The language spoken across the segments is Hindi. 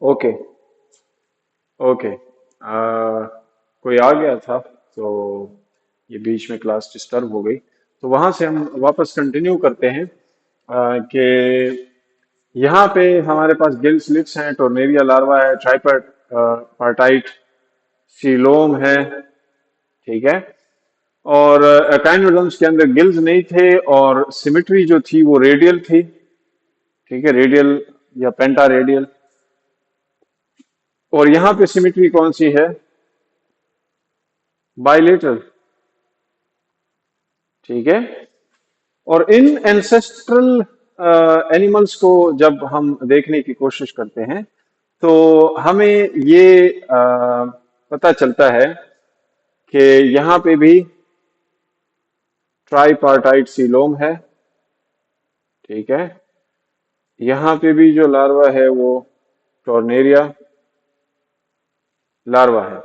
ओके। ओके। कोई आ गया था तो ये बीच में क्लास डिस्टर्ब हो गई। तो वहां से हम वापस कंटिन्यू करते हैं कि यहाँ पे हमारे पास गिल स्लिट्स हैं, टोर्नेरिया लार्वा है, ट्राइपर्ट पार्टाइट सीलोम है। ठीक है। और एकाइनोडर्म्स के अंदर गिल्स नहीं थे और सिमेट्री जो थी वो रेडियल थी। ठीक है, रेडियल या पेंटा रेडियल। और यहाँ पे सिमेट्री कौन सी है? बाइलेटरल। ठीक है। और इन एंसेस्ट्रल एनिमल्स को जब हम देखने की कोशिश करते हैं तो हमें ये पता चलता है कि यहाँ पे भी ट्राइपार्टाइट सीलोम है। ठीक है। यहाँ पे भी जो लार्वा है वो टॉर्नेरिया लार्वा है।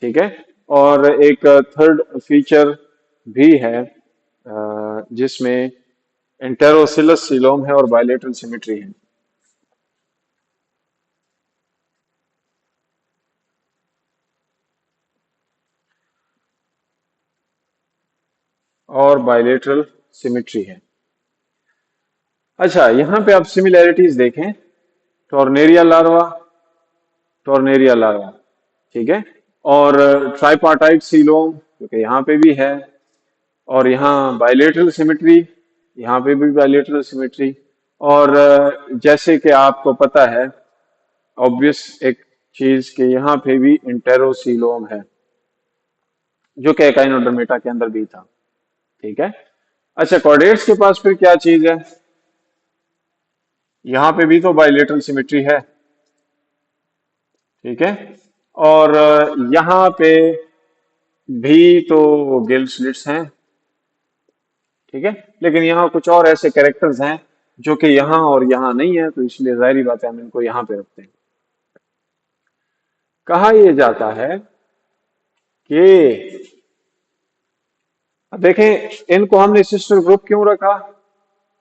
ठीक है। और एक थर्ड फीचर भी है जिसमें एंटेरोसिलस सीलोम है और बायलेटरल सिमेट्री है। और बायलेटरल सिमेट्री है। अच्छा, यहाँ पे आप सिमिलैरिटीज देखें। Tornaria larva, tornaria larva. ठीक है। और ट्राइपार्टाइट सीलोम जो कि यहाँ पे भी है। और यहाँ बायलेटरल सिमेट्री, यहाँ पे भी बायलेटरल सिमेट्री। और जैसे कि आपको पता है ऑब्वियस एक चीज कि यहाँ पे भी इंटेरोसीलोम है जो कि एकाइनोडर्मेटा के अंदर भी था। ठीक है। अच्छा, कॉर्डेट्स के पास फिर क्या चीज है? यहाँ पे भी तो बायलेटरल सिमेट्री है। ठीक है। और यहाँ पे भी तो गिल स्लिट्स हैं। ठीक है। लेकिन यहाँ कुछ और ऐसे कैरेक्टर्स हैं जो कि यहाँ और यहाँ नहीं है, तो इसलिए जाहिर बात है हम इनको यहाँ पे रखते हैं। कहा यह जाता है कि अब देखें इनको हमने सिस्टर ग्रुप क्यों रखा?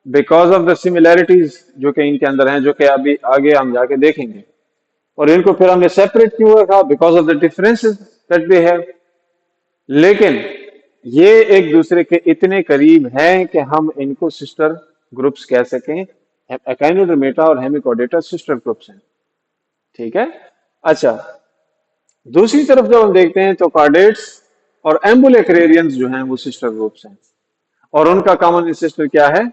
बिकॉज ऑफ द सिमिलैरिटीज जो कि इनके अंदर हैं, जो कि अभी आगे हम जाके देखेंगे। और इनको फिर हमने सेपरेट क्यों रखा? Because of the differences that they have. लेकिन ये एक दूसरे के इतने करीब हैं कि हम इनको सिस्टर ग्रुप्स कह सकें। एकाइनोडर्मेटा और हेमिकोडेटा सिस्टर ग्रुप्स हैं। ठीक है। अच्छा, दूसरी तरफ जब हम देखते हैं तो कार्डेट्स और एम्बुलेक्रेरियंस जो हैं वो सिस्टर ग्रुप्स हैं। और उनका कॉमन इंसेस्टर क्या है?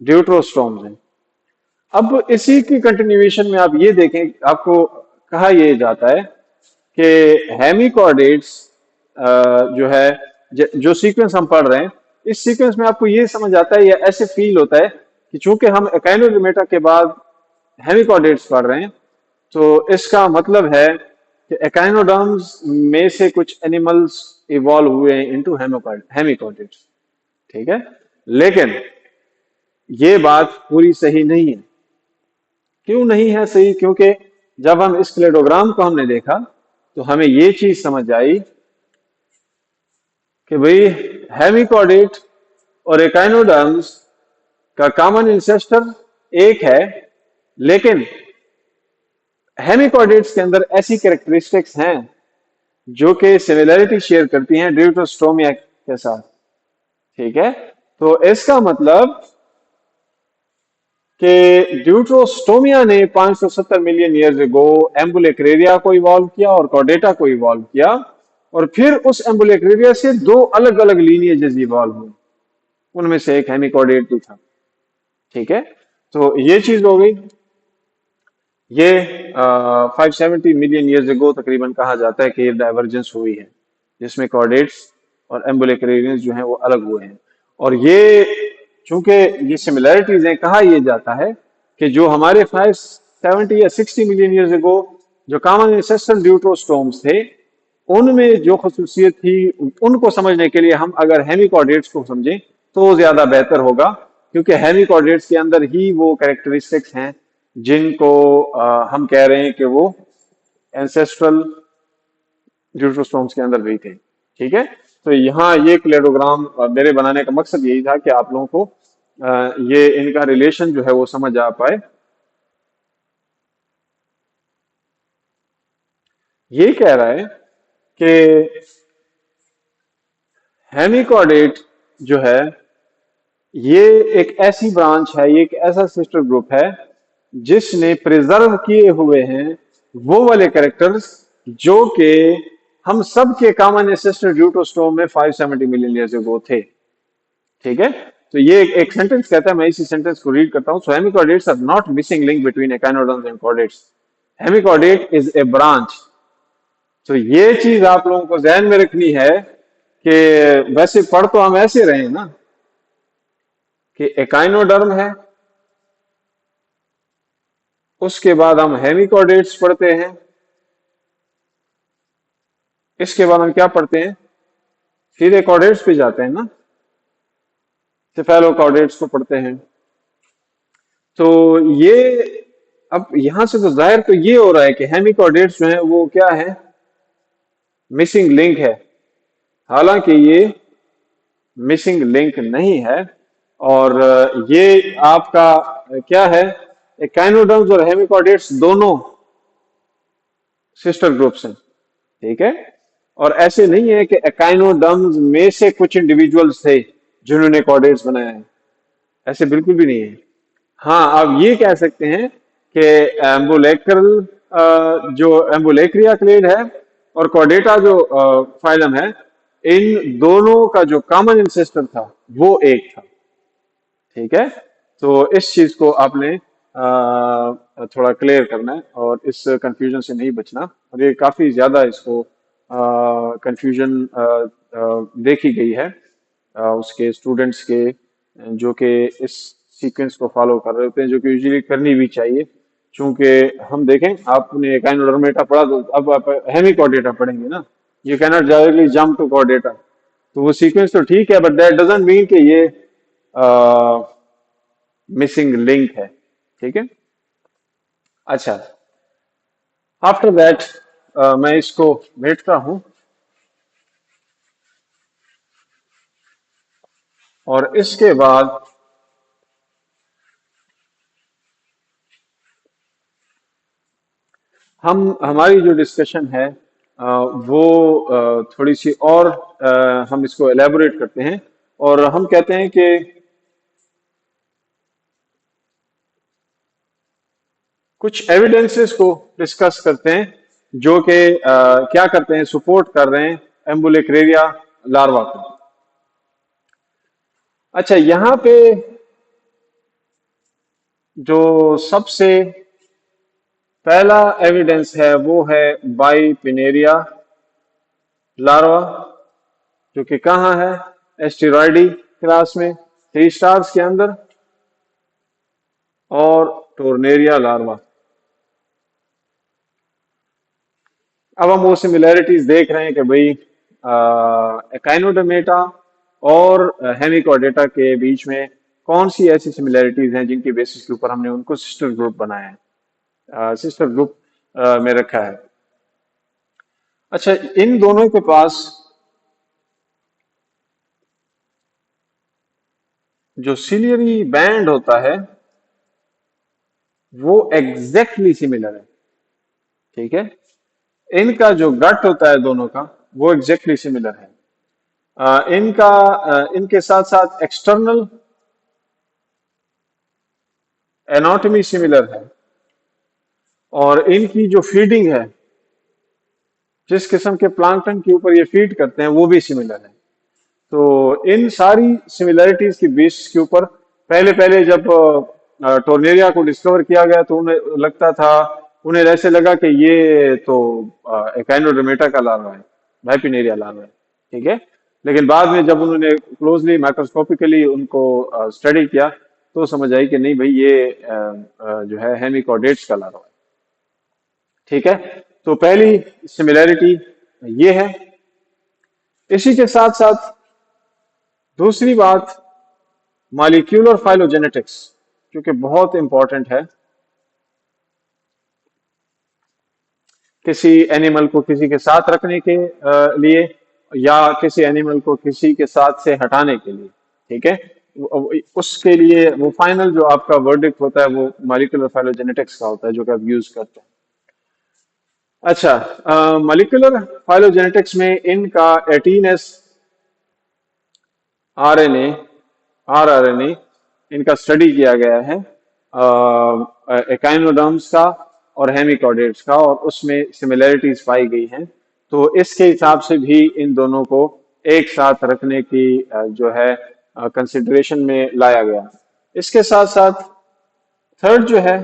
ड्यूट्रोस्टोम्स हैं। अब इसी की कंटिन्यूएशन में आप ये देखें, आपको कहा यह जाता है कि हेमिकॉर्डेट्स जो है, जो सीक्वेंस हम पढ़ रहे हैं, इस सीक्वेंस में आपको ये समझ आता है या ऐसे फील होता है कि चूंकि हम एकाइनोडर्मेटा के बाद हेमिकॉर्डेट्स पढ़ रहे हैं, तो इसका मतलब है कि एकाइनोडर्म्स में से कुछ एनिमल्स इवॉल्व हुए हैं इनटू हेमिकॉर्डेट्स। ठीक है। लेकिन ये बात पूरी सही नहीं है। क्यों नहीं है सही? क्योंकि जब हम इस क्लेडोग्राम को हमने देखा तो हमें ये चीज समझ आई कि भाई हेमिकॉर्डेट और एकाइनोडर्म्स का कॉमन इंसेस्टर एक है। लेकिन हेमिकॉर्डेट्स के अंदर ऐसी कैरेक्टरिस्टिक्स हैं जो कि सिमिलरिटी शेयर करती हैं ड्यूटोस्टोमिया के साथ। ठीक है। तो इसका मतलब कि ड्यूट्रोस्टोमिया ने 570 मिलियन ईयर्स एगो एम्बुलेक्रेरिया को इवॉल्व किया और कॉर्डेटा को इवॉल्व किया। और फिर उस एम्बुलेक्रेरिया से दो अलग अलग लीनिएजेस इवॉल्व हुए, उनमें से एक हेमिकॉर्डेट भी था। ठीक है। तो ये चीज हो गई। ये 570 मिलियन ईयर्स एगो तकरीबन कहा जाता है कि ये डाइवर्जेंस हुई है जिसमें कॉर्डेट्स और एम्बुलेक्रेरियंस जो हैं वो अलग हुए हैं। और ये चूंकि ये सिमिलैरिटीज हैं, कहा यह जाता है कि जो हमारे 570 या 60 मिलियन ईयर्स एगो जो कॉमन एंसेस्ट्रल ड्यूट्रोस्टोम्स थे, उनमें जो खसूसियत थी उनको समझने के लिए हम अगर हेमिकॉर्डेट्स को समझें तो ज्यादा बेहतर होगा। क्योंकि हेमिकॉर्डेट्स के अंदर ही वो कैरेक्टरिस्टिक्स हैं जिनको हम कह रहे हैं कि वो एंसेस्ट्रल ड्यूट्रोस्टोम्स के अंदर भी थे। ठीक है। तो यहाँ ये क्लेडोग्राम मेरे बनाने का मकसद यही था कि आप लोगों को ये इनका रिलेशन जो है वो समझ आ पाए। ये कह रहा है कि हेमिकॉर्डेट जो है ये एक ऐसी ब्रांच है, ये एक ऐसा सिस्टर ग्रुप है जिसने प्रिजर्व किए हुए हैं वो वाले कैरेक्टर्स जो कि हम सब के कॉमन एंसेस्टर ड्यूटोस्टोम में 570 मिलियन ईयर्स अगो थे। ठीक है, तो ये एक सेंटेंस कहता है, मैं इसी सेंटेंस को रीड करता हूं। So hemichordates are not missing link between echinoderms and chordates. Hemichordate is a branch. तो ये चीज आप लोगों को ध्यान में रखनी है कि वैसे पढ़ तो हम ऐसे रहे हैं ना कि एकाइनोडर्म है, उसके बाद हम हेमिकॉर्डेट्स पढ़ते हैं, इसके बाद हम क्या पढ़ते हैं, सीधे कॉर्डेट्स पे जाते हैं ना, सेफेलोकॉर्डेट्स को पढ़ते हैं। तो ये अब यहां से तो जाहिर तो ये हो रहा है कि हेमिकॉर्डेट्स जो है वो क्या है, मिसिंग लिंक है। हालांकि ये मिसिंग लिंक नहीं है, और ये आपका क्या है, एकाइनोडर्म्स और हेमिकॉर्डेट्स दोनों सिस्टर ग्रुप्स हैं। ठीक है, और ऐसे नहीं है कि एकाइनोडर्म्स में से कुछ इंडिविजुअल्स थे जिन्होंने कॉर्डेट्स बनाया है, ऐसे बिल्कुल भी नहीं है। हाँ, आप ये कह सकते हैं कि एम्बुलेक्रल जो एम्बुलेक्रिया क्लेड है और कॉर्डेटा जो फाइलम है, इन दोनों का जो कॉमन इंसेस्टर था वो एक था। ठीक है, तो इस चीज को आपने थोड़ा क्लियर करना है और इस कंफ्यूजन से नहीं बचना। और ये काफी ज्यादा इसको कंफ्यूजन देखी गई है उसके स्टूडेंट्स के जो कि इस सीक्वेंस को फॉलो कर रहे होते हैं, जो कि यूजुअली करनी भी चाहिए। चूंकि हम देखें, आपने एकाइनोडर्मेटा पढ़ा तो अब आप हेमिकॉर्डेटा पढ़ेंगे ना, you can not directly jump to chordata. तो वो सीक्वेंस तो ठीक है, बट दैट डजंट मीन कि ये मिसिंग लिंक है। ठीक है, अच्छा, आफ्टर दैट मैं इसको मेटता हूं और इसके बाद हम हमारी जो डिस्कशन है वो थोड़ी सी और हम इसको एलेबोरेट करते हैं और हम कहते हैं कि कुछ एविडेंसेस को डिस्कस करते हैं जो कि क्या करते हैं, सपोर्ट कर रहे हैं एम्बुलेक्रेरिया लार्वा को। अच्छा, यहाँ पे जो सबसे पहला एविडेंस है वो है बाइपिनेरिया लार्वा, जो कि कहाँ है, एस्टेरॉयडी क्लास में 3 स्टार्स के अंदर, और टोर्नेरिया लार्वा। अब हम वो सिमिलैरिटीज देख रहे हैं कि भाई एकाइनोडर्मेटा और हेमिकॉर्डेटा के बीच में कौन सी ऐसी सिमिलैरिटीज हैं जिनकी बेसिस के ऊपर हमने उनको सिस्टर ग्रुप बनाया है, सिस्टर ग्रुप में रखा है। अच्छा, इन दोनों के पास जो सिलियरी बैंड होता है वो एग्जैक्टली सिमिलर है। ठीक है, इनका जो गट होता है दोनों का वो एग्जैक्टली सिमिलर है। इनके साथ साथ एक्सटर्नल एनाटॉमी सिमिलर है, और इनकी जो फीडिंग है, जिस किस्म के प्लांकटन के ऊपर ये फीड करते हैं वो भी सिमिलर है। तो इन सारी सिमिलरिटीज की बेस के ऊपर पहले पहले जब टोर्नेरिया को डिस्कवर किया गया तो उन्हें लगता था, उन्हें ऐसे लगा कि ये तो एकाइनोडर्मेटा का लार्वा है, बाइपिनेरिया लार्वा है। ठीक है, लेकिन बाद में जब उन्होंने क्लोजली माइक्रोस्कोपिकली उनको स्टडी किया तो समझ आई कि नहीं भाई, ये जो है हेमिकॉर्डेट्स का लार्वा है। ठीक है, तो पहली सिमिलैरिटी ये है। इसी के साथ साथ दूसरी बात, मॉलिक्यूलर फाइलोजेनेटिक्स, क्योंकि बहुत इंपॉर्टेंट है। किसी एनिमल को किसी के साथ रखने के लिए, या किसी एनिमल को किसी के साथ से हटाने के लिए। ठीक है, उसके लिए वो फाइनल जो आपका वर्डिक्ट होता है वो मॉलिक्यूलर फाइलोजेनेटिक्स का होता है, जो कि आप यूज करते हैं। अच्छा, मॉलिक्यूलर फाइलोजेनेटिक्स में इनका 18S आरएनए, आरआरएनए, इनका स्टडी किया गया है एकाइनोडर्म्स का और हेमिकॉर्डेट्स का, और उसमें सिमिलैरिटीज पाई गई हैं। तो इसके हिसाब से भी इन दोनों को एक साथ रखने की जो है कंसिडरेशन में लाया गया। इसके साथ साथ थर्ड जो है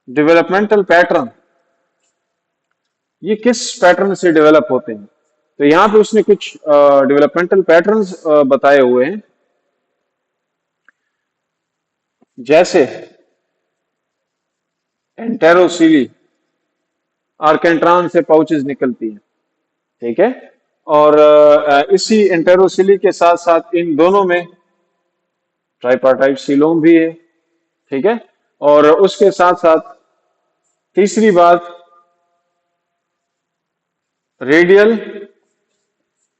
डेवलपमेंटल पैटर्न, ये किस पैटर्न से डेवलप होते हैं। तो यहाँ पे उसने कुछ डेवलपमेंटल पैटर्न्स बताए हुए हैं, जैसे एंटेरोसीली, आर्केंट्रान से पाउचेस निकलती हैं, ठीक है। और इसी एंटेरोसीली के साथ साथ इन दोनों में ट्राइपार्टाइट सीलोम भी है, ठीक है। और उसके साथ साथ तीसरी बात, रेडियल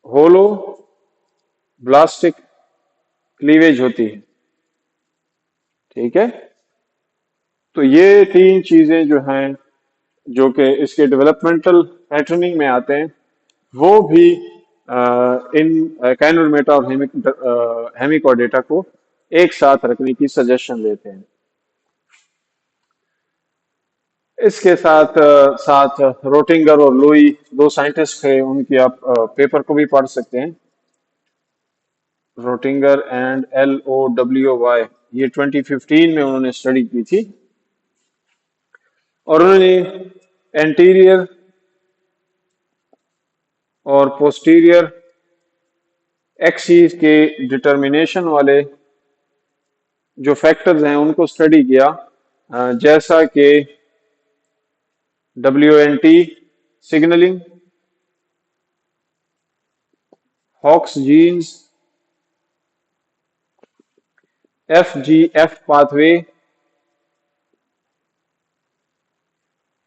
होलो ब्लास्टिक क्लीवेज होती है, ठीक है। तो ये तीन चीजें जो हैं, जो कि इसके डेवलपमेंटल पैटर्निंग में आते हैं, वो भी इन काइनोडर्मेटा और हेमिकॉर्डेटा को एक साथ रखने की सजेशन देते हैं। इसके साथ साथ रोटिंगर और लुई, दो साइंटिस्ट थे, उनकी आप पेपर को भी पढ़ सकते हैं। रोटिंगर एंड LOWY, ये 2015 में उन्होंने स्टडी की थी, और उन्होंने एंटीरियर और पोस्टीरियर एक्सिस के डिटर्मिनेशन वाले जो फैक्टर्स हैं उनको स्टडी किया, जैसा कि WNT signalling, Hox genes, FGF pathway,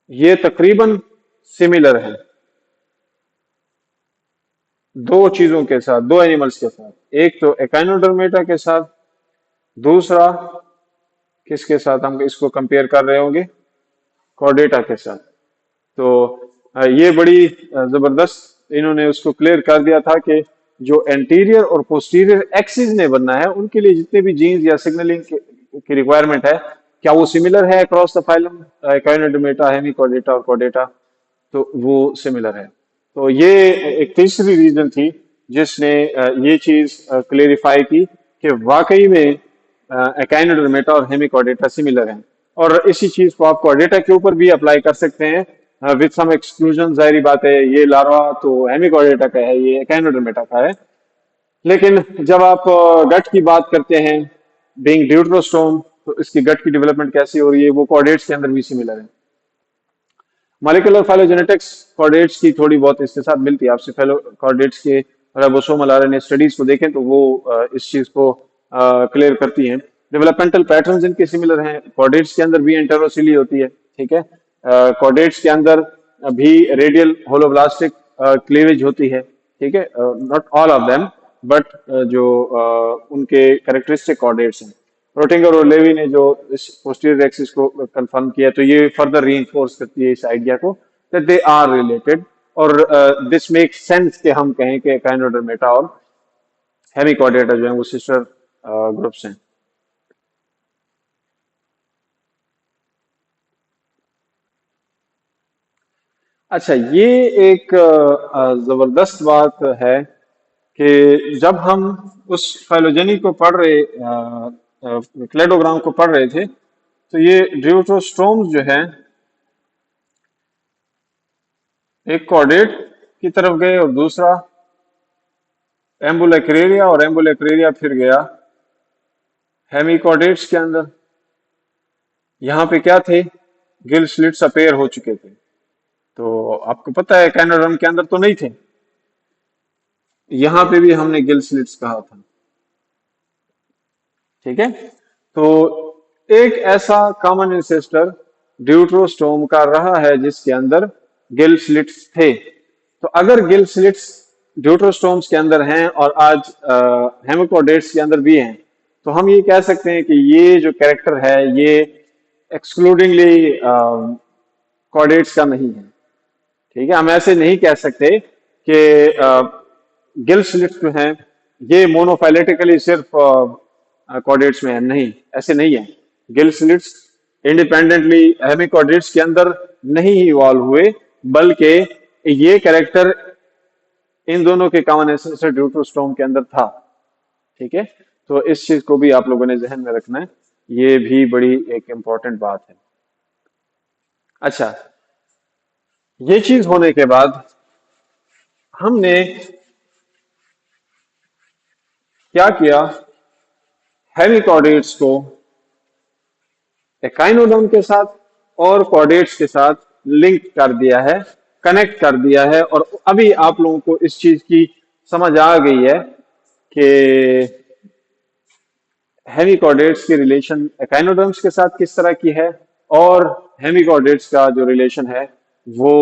ये तकरीबन सिमिलर है दो चीजों के साथ, दो एनिमल्स के साथ। एक तो एकाइनोडर्मेटा के साथ, दूसरा किसके साथ हम इसको कंपेयर कर रहे होंगे, कॉर्डेटा के साथ। तो ये बड़ी जबरदस्त इन्होंने उसको क्लियर कर दिया था कि जो एंटीरियर और पोस्टीरियर एक्सिस ने बनना है, उनके लिए जितने भी जीन्स या सिग्नलिंग की रिक्वायरमेंट है, क्या वो सिमिलर है across the phylum, echinodermata, Hemichordata और कॉर्डेटा। तो वो सिमिलर है। तो ये एक तीसरी रीजन थी जिसने ये चीज क्लेरिफाई की कि वाकई में एकाइनोडर्मेटा और हेमिकॉर्डेटा सिमिलर हैं। और इसी चीज को आप कॉर्डेटा के ऊपर भी अप्लाई कर सकते हैं विद सम एक्सक्लूजन। जाहिर बात है, ये लार्वा तो हेमिकॉर्डेटा का है, ये एकाइनोडर्मेटा का है। लेकिन जब आप गट की बात करते हैं, बीइंग ड्यूटरोस्टोम, तो इसकी गट की डेवलपमेंट कैसी हो रही है, वो कॉर्डेट्स के अंदर भी सिमिलर है। मॉलिक्यूलर फाइलोजेनेटिक्स कॉर्डेट्स की थोड़ी बहुत इसके साथ मिलती है आपसे। फेलो कॉर्डेट्स के राइबोसोमल आरएनए स्टडीज को देखें तो वो इस चीज को क्लियर करती हैं। डेवलपमेंटल पैटर्न्स इनके सिमिलर हैं। कॉर्डेट्स के अंदर भी एंटेरोसिली होती है, ठीक है। कॉर्डेट्स के अंदर भी रेडियल होलोब्लास्टिक क्लीवेज होती है, ठीक है। Not all of them, but जो उनके कैरेक्टरिस्टिक कॉर्डेट्स हैं। रोटिंगर और लेवी ने जो इस पोस्टीरियर एक्सिस को कंफर्म किया, तो ये फर्दर रीइंफोर्स करती है इस आइडिया को दैट दे आर रिलेटेड। और दिस मेक्स सेंस कि हम कहें कि काइनोडर्मेटा और हेमिकॉर्डेटा जो है वो सिस्टर ग्रुप्स हैं। अच्छा, ये एक जबरदस्त बात है कि जब हम उस फाइलोजेनी को पढ़ रहे, क्लेडोग्राम को पढ़ रहे थे, तो ये ड्यूटरोस्टोम्स जो है एक कॉर्डेट की तरफ गए और दूसरा एम्बुलेक्रेरिया, और एम्बुलेक्रेरिया फिर गया हेमिकॉर्डेट्स के अंदर। यहाँ पे क्या थे, गिल स्लिट्स अपेयर हो चुके थे। तो आपको पता है कैनोडर्म के अंदर तो नहीं थे, यहाँ पे भी हमने गिल स्लिट्स कहा था, ठीक है। तो एक ऐसा कॉमन इंसेस्टर ड्यूट्रोस्टोम का रहा है जिसके अंदर गिल स्लिट्स थे। तो अगर गिल स्लिट्स ड्यूट्रोस्टोम्स के अंदर हैं और आज हेमिकोडेट्स के अंदर भी हैं, तो हम ये कह सकते हैं कि ये जो कैरेक्टर है, ये एक्सक्लूडिंगली कॉर्डेट्स का नहीं है। ठीक है, हम ऐसे नहीं कह सकते कि गिल स्लिट्स जो हैं ये मोनोफाइलेटिकली सिर्फ कॉर्डेट्स में है, नहीं, ऐसे नहीं है। गिल स्लिट्स इंडिपेंडेंटली हेमिकॉर्डेट्स के अंदर नहीं इवॉल्व हुए, बल्कि ये कैरेक्टर इन दोनों के कॉमन एंसेस्टर ड्यूटरोस्टोम के अंदर था। ठीक है, तो इस चीज को भी आप लोगों ने जहन में रखना है, ये भी बड़ी एक इंपॉर्टेंट बात है। अच्छा, ये चीज होने के बाद हमने क्या किया, हेमिकॉर्डेट्स को एकाइनोडर्म के साथ और कॉर्डेट्स के साथ लिंक कर दिया है, कनेक्ट कर दिया है। और अभी आप लोगों को इस चीज की समझ आ गई है कि हेमिकॉर्डेट्स की रिलेशन एकाइनोडर्म्स के साथ किस तरह की है, और हेमिकॉर्डेट्स का जो रिलेशन है वो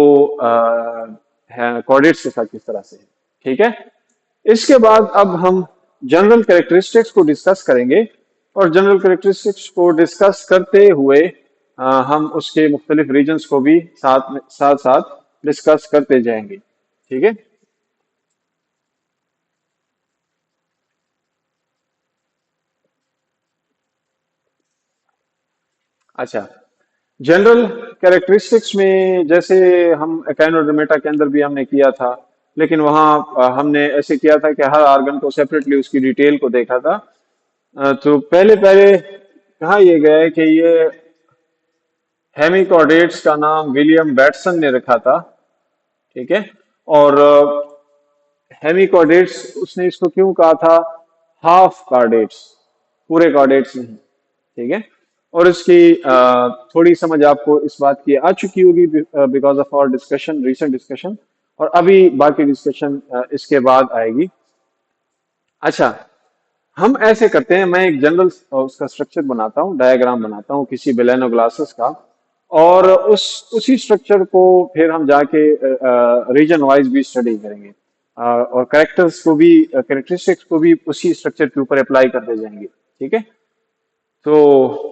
कॉर्डेट्स के साथ किस तरह से है। ठीक है, इसके बाद अब हम जनरल कैरेक्टरिस्टिक्स को डिस्कस करेंगे, और जनरल कैरेक्टरिस्टिक्स को डिस्कस करते हुए हम उसके मुख्तलिफ रीजन्स को भी साथ साथ डिस्कस करते जाएंगे। ठीक है, अच्छा, जनरल कैरेक्टरिस्टिक्स में जैसे हम एकाइनोडर्मेटा के अंदर भी हमने किया था, लेकिन वहां हमने ऐसे किया था कि हर आर्गन को सेपरेटली उसकी डिटेल को देखा था। तो पहले पहले कहा यह गया है कि ये हेमिकॉर्डेट्स का नाम विलियम बैटसन ने रखा था। ठीक है, और हेमिकॉर्डेट्स उसने इसको क्यों कहा था, हाफ कार्डेट्स, पूरे कार्डेट्स नहीं। ठीक है, और इसकी थोड़ी समझ आपको इस बात की आ चुकी होगी because of our discussion, recent discussion, और अभी बाकी डिस्कशन इसके बाद आएगी। अच्छा, हम ऐसे करते हैं, मैं एक जनरल उसका स्ट्रक्चर बनाता हूँ, डायग्राम बनाता हूँ किसी बेलेनो ग्लासेस का, और उसी स्ट्रक्चर को फिर हम जाके रीजन वाइज भी स्टडी करेंगे, और कैरेक्टर्स को भी, कैरेक्टरिस्टिक्स को भी उसी स्ट्रक्चर के ऊपर अप्लाई करते जाएंगे। ठीक है, तो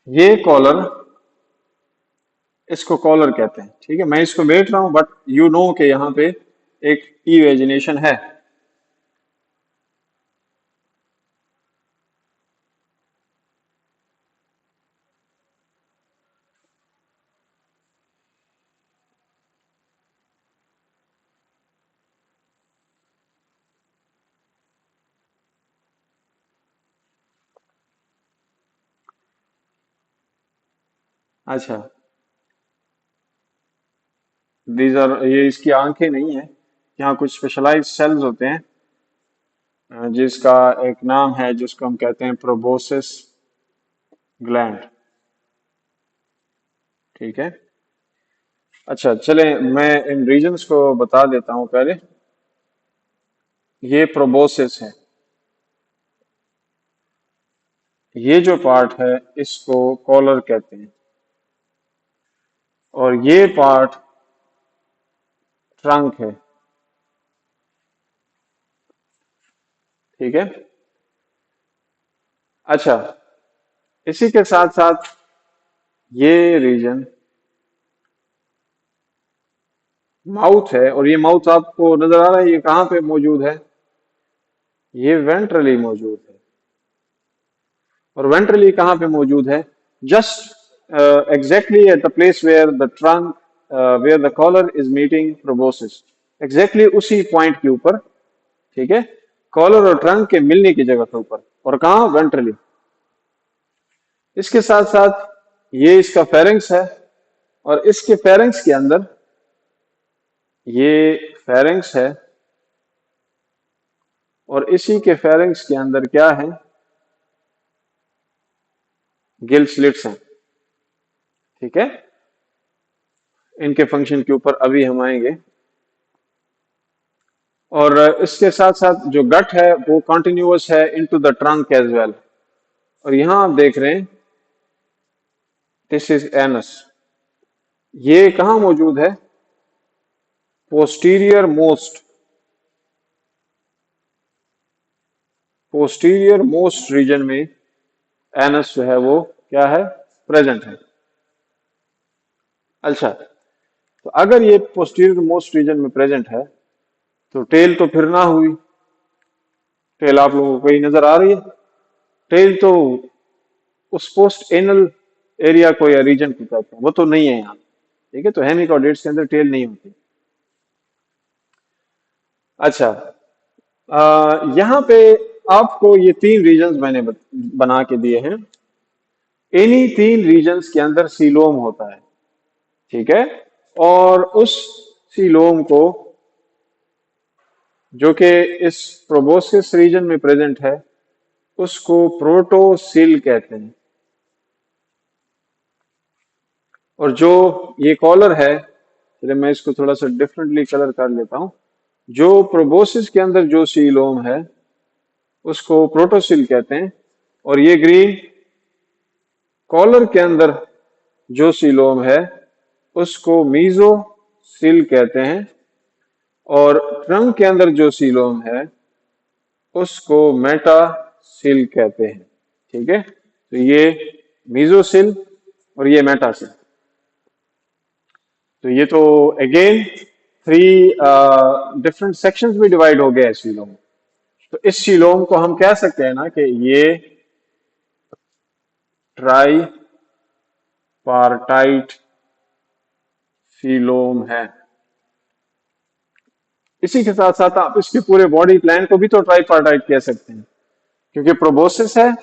ये कॉलर, इसको कॉलर कहते हैं। ठीक है, मैं इसको बैठ रहा हूं, बट यू नो कि यहाँ पे एक ई वेजिनेशन है। अच्छा, दीज आर, ये इसकी आंखें नहीं है, यहाँ कुछ स्पेशलाइज्ड सेल्स होते हैं, जिसका एक नाम है जिसको हम कहते हैं प्रोबोसिस ग्लैंड। ठीक है, अच्छा चले, मैं इन रीजन्स को बता देता हूँ पहले। ये प्रोबोसिस है, ये जो पार्ट है इसको कॉलर कहते हैं, और ये पार्ट ट्रंक है। ठीक है, अच्छा, इसी के साथ साथ ये रीजन माउथ है, और ये माउथ आपको नजर आ रहा है, ये कहाँ पे मौजूद है, ये वेंट्रली मौजूद है। और वेंट्रली कहाँ पे मौजूद है, just exactly at the place where the trunk, where the collar is meeting proboscis, exactly उसी पॉइंट के ऊपर। ठीक है, कॉलर और ट्रंक के मिलने की जगह के ऊपर, और कहाँ, वेंट्रली। इसके साथ साथ ये इसका फेरेंक्स है, और इसके फेरेंक्स के अंदर ये फेरेंक्स है, और इसी के फेरेंक्स के अंदर क्या है, गिल स्लिट्स हैं। ठीक है, इनके फंक्शन के ऊपर अभी हम आएंगे। और इसके साथ साथ जो गट है वो कॉन्टिन्यूअस है into the trunk as well. और यहां आप देख रहे हैं दिस इज एनस। ये कहाँ मौजूद है? Posterior most, posterior most region में एनस जो है वो क्या है, प्रेजेंट है। अच्छा, तो अगर ये पोस्टीरियर मोस्ट रीजन में प्रेजेंट है तो टेल तो फिर ना हुई। टेल आप लोगों को कहीं नजर आ रही है? टेल तो उस पोस्ट एनल एरिया को या रीजन को कहते हैं, वो तो नहीं है यहाँ। ठीक है, तो हेमिकॉर्डेट्स के अंदर टेल नहीं होती। अच्छा, यहाँ पे आपको ये तीन रीजन्स मैंने बना के दिए हैं। इन्हीं तीन रीजन्स के अंदर सीलोम होता है। ठीक है, और उस सीलोम को जो कि इस प्रोबोस्किस रीजन में प्रेजेंट है उसको प्रोटोसिल कहते हैं। और जो ये कॉलर है, चलिए मैं इसको थोड़ा सा डिफरेंटली कलर कर लेता हूं। जो प्रोबोसिस के अंदर जो सीलोम है उसको प्रोटोसिल कहते हैं। और ये ग्रीन कॉलर के अंदर जो सीलोम है उसको मीजोसिल कहते हैं। और ट्रंक के अंदर जो सीलोम है उसको मेटासिल कहते हैं। ठीक है, तो ये मीजोसिल और ये मेटासिल। तो ये तो अगेन थ्री डिफरेंट सेक्शंस में डिवाइड हो गया है सीलोम। तो इस सीलोम को हम कह सकते हैं ना कि ये ट्राई पार्टाइट सीलोम है। इसी के साथ साथ आप इसके पूरे बॉडी प्लान को भी तो ट्राई पार्टाइट कह सकते हैं, क्योंकि प्रोबोसिस है,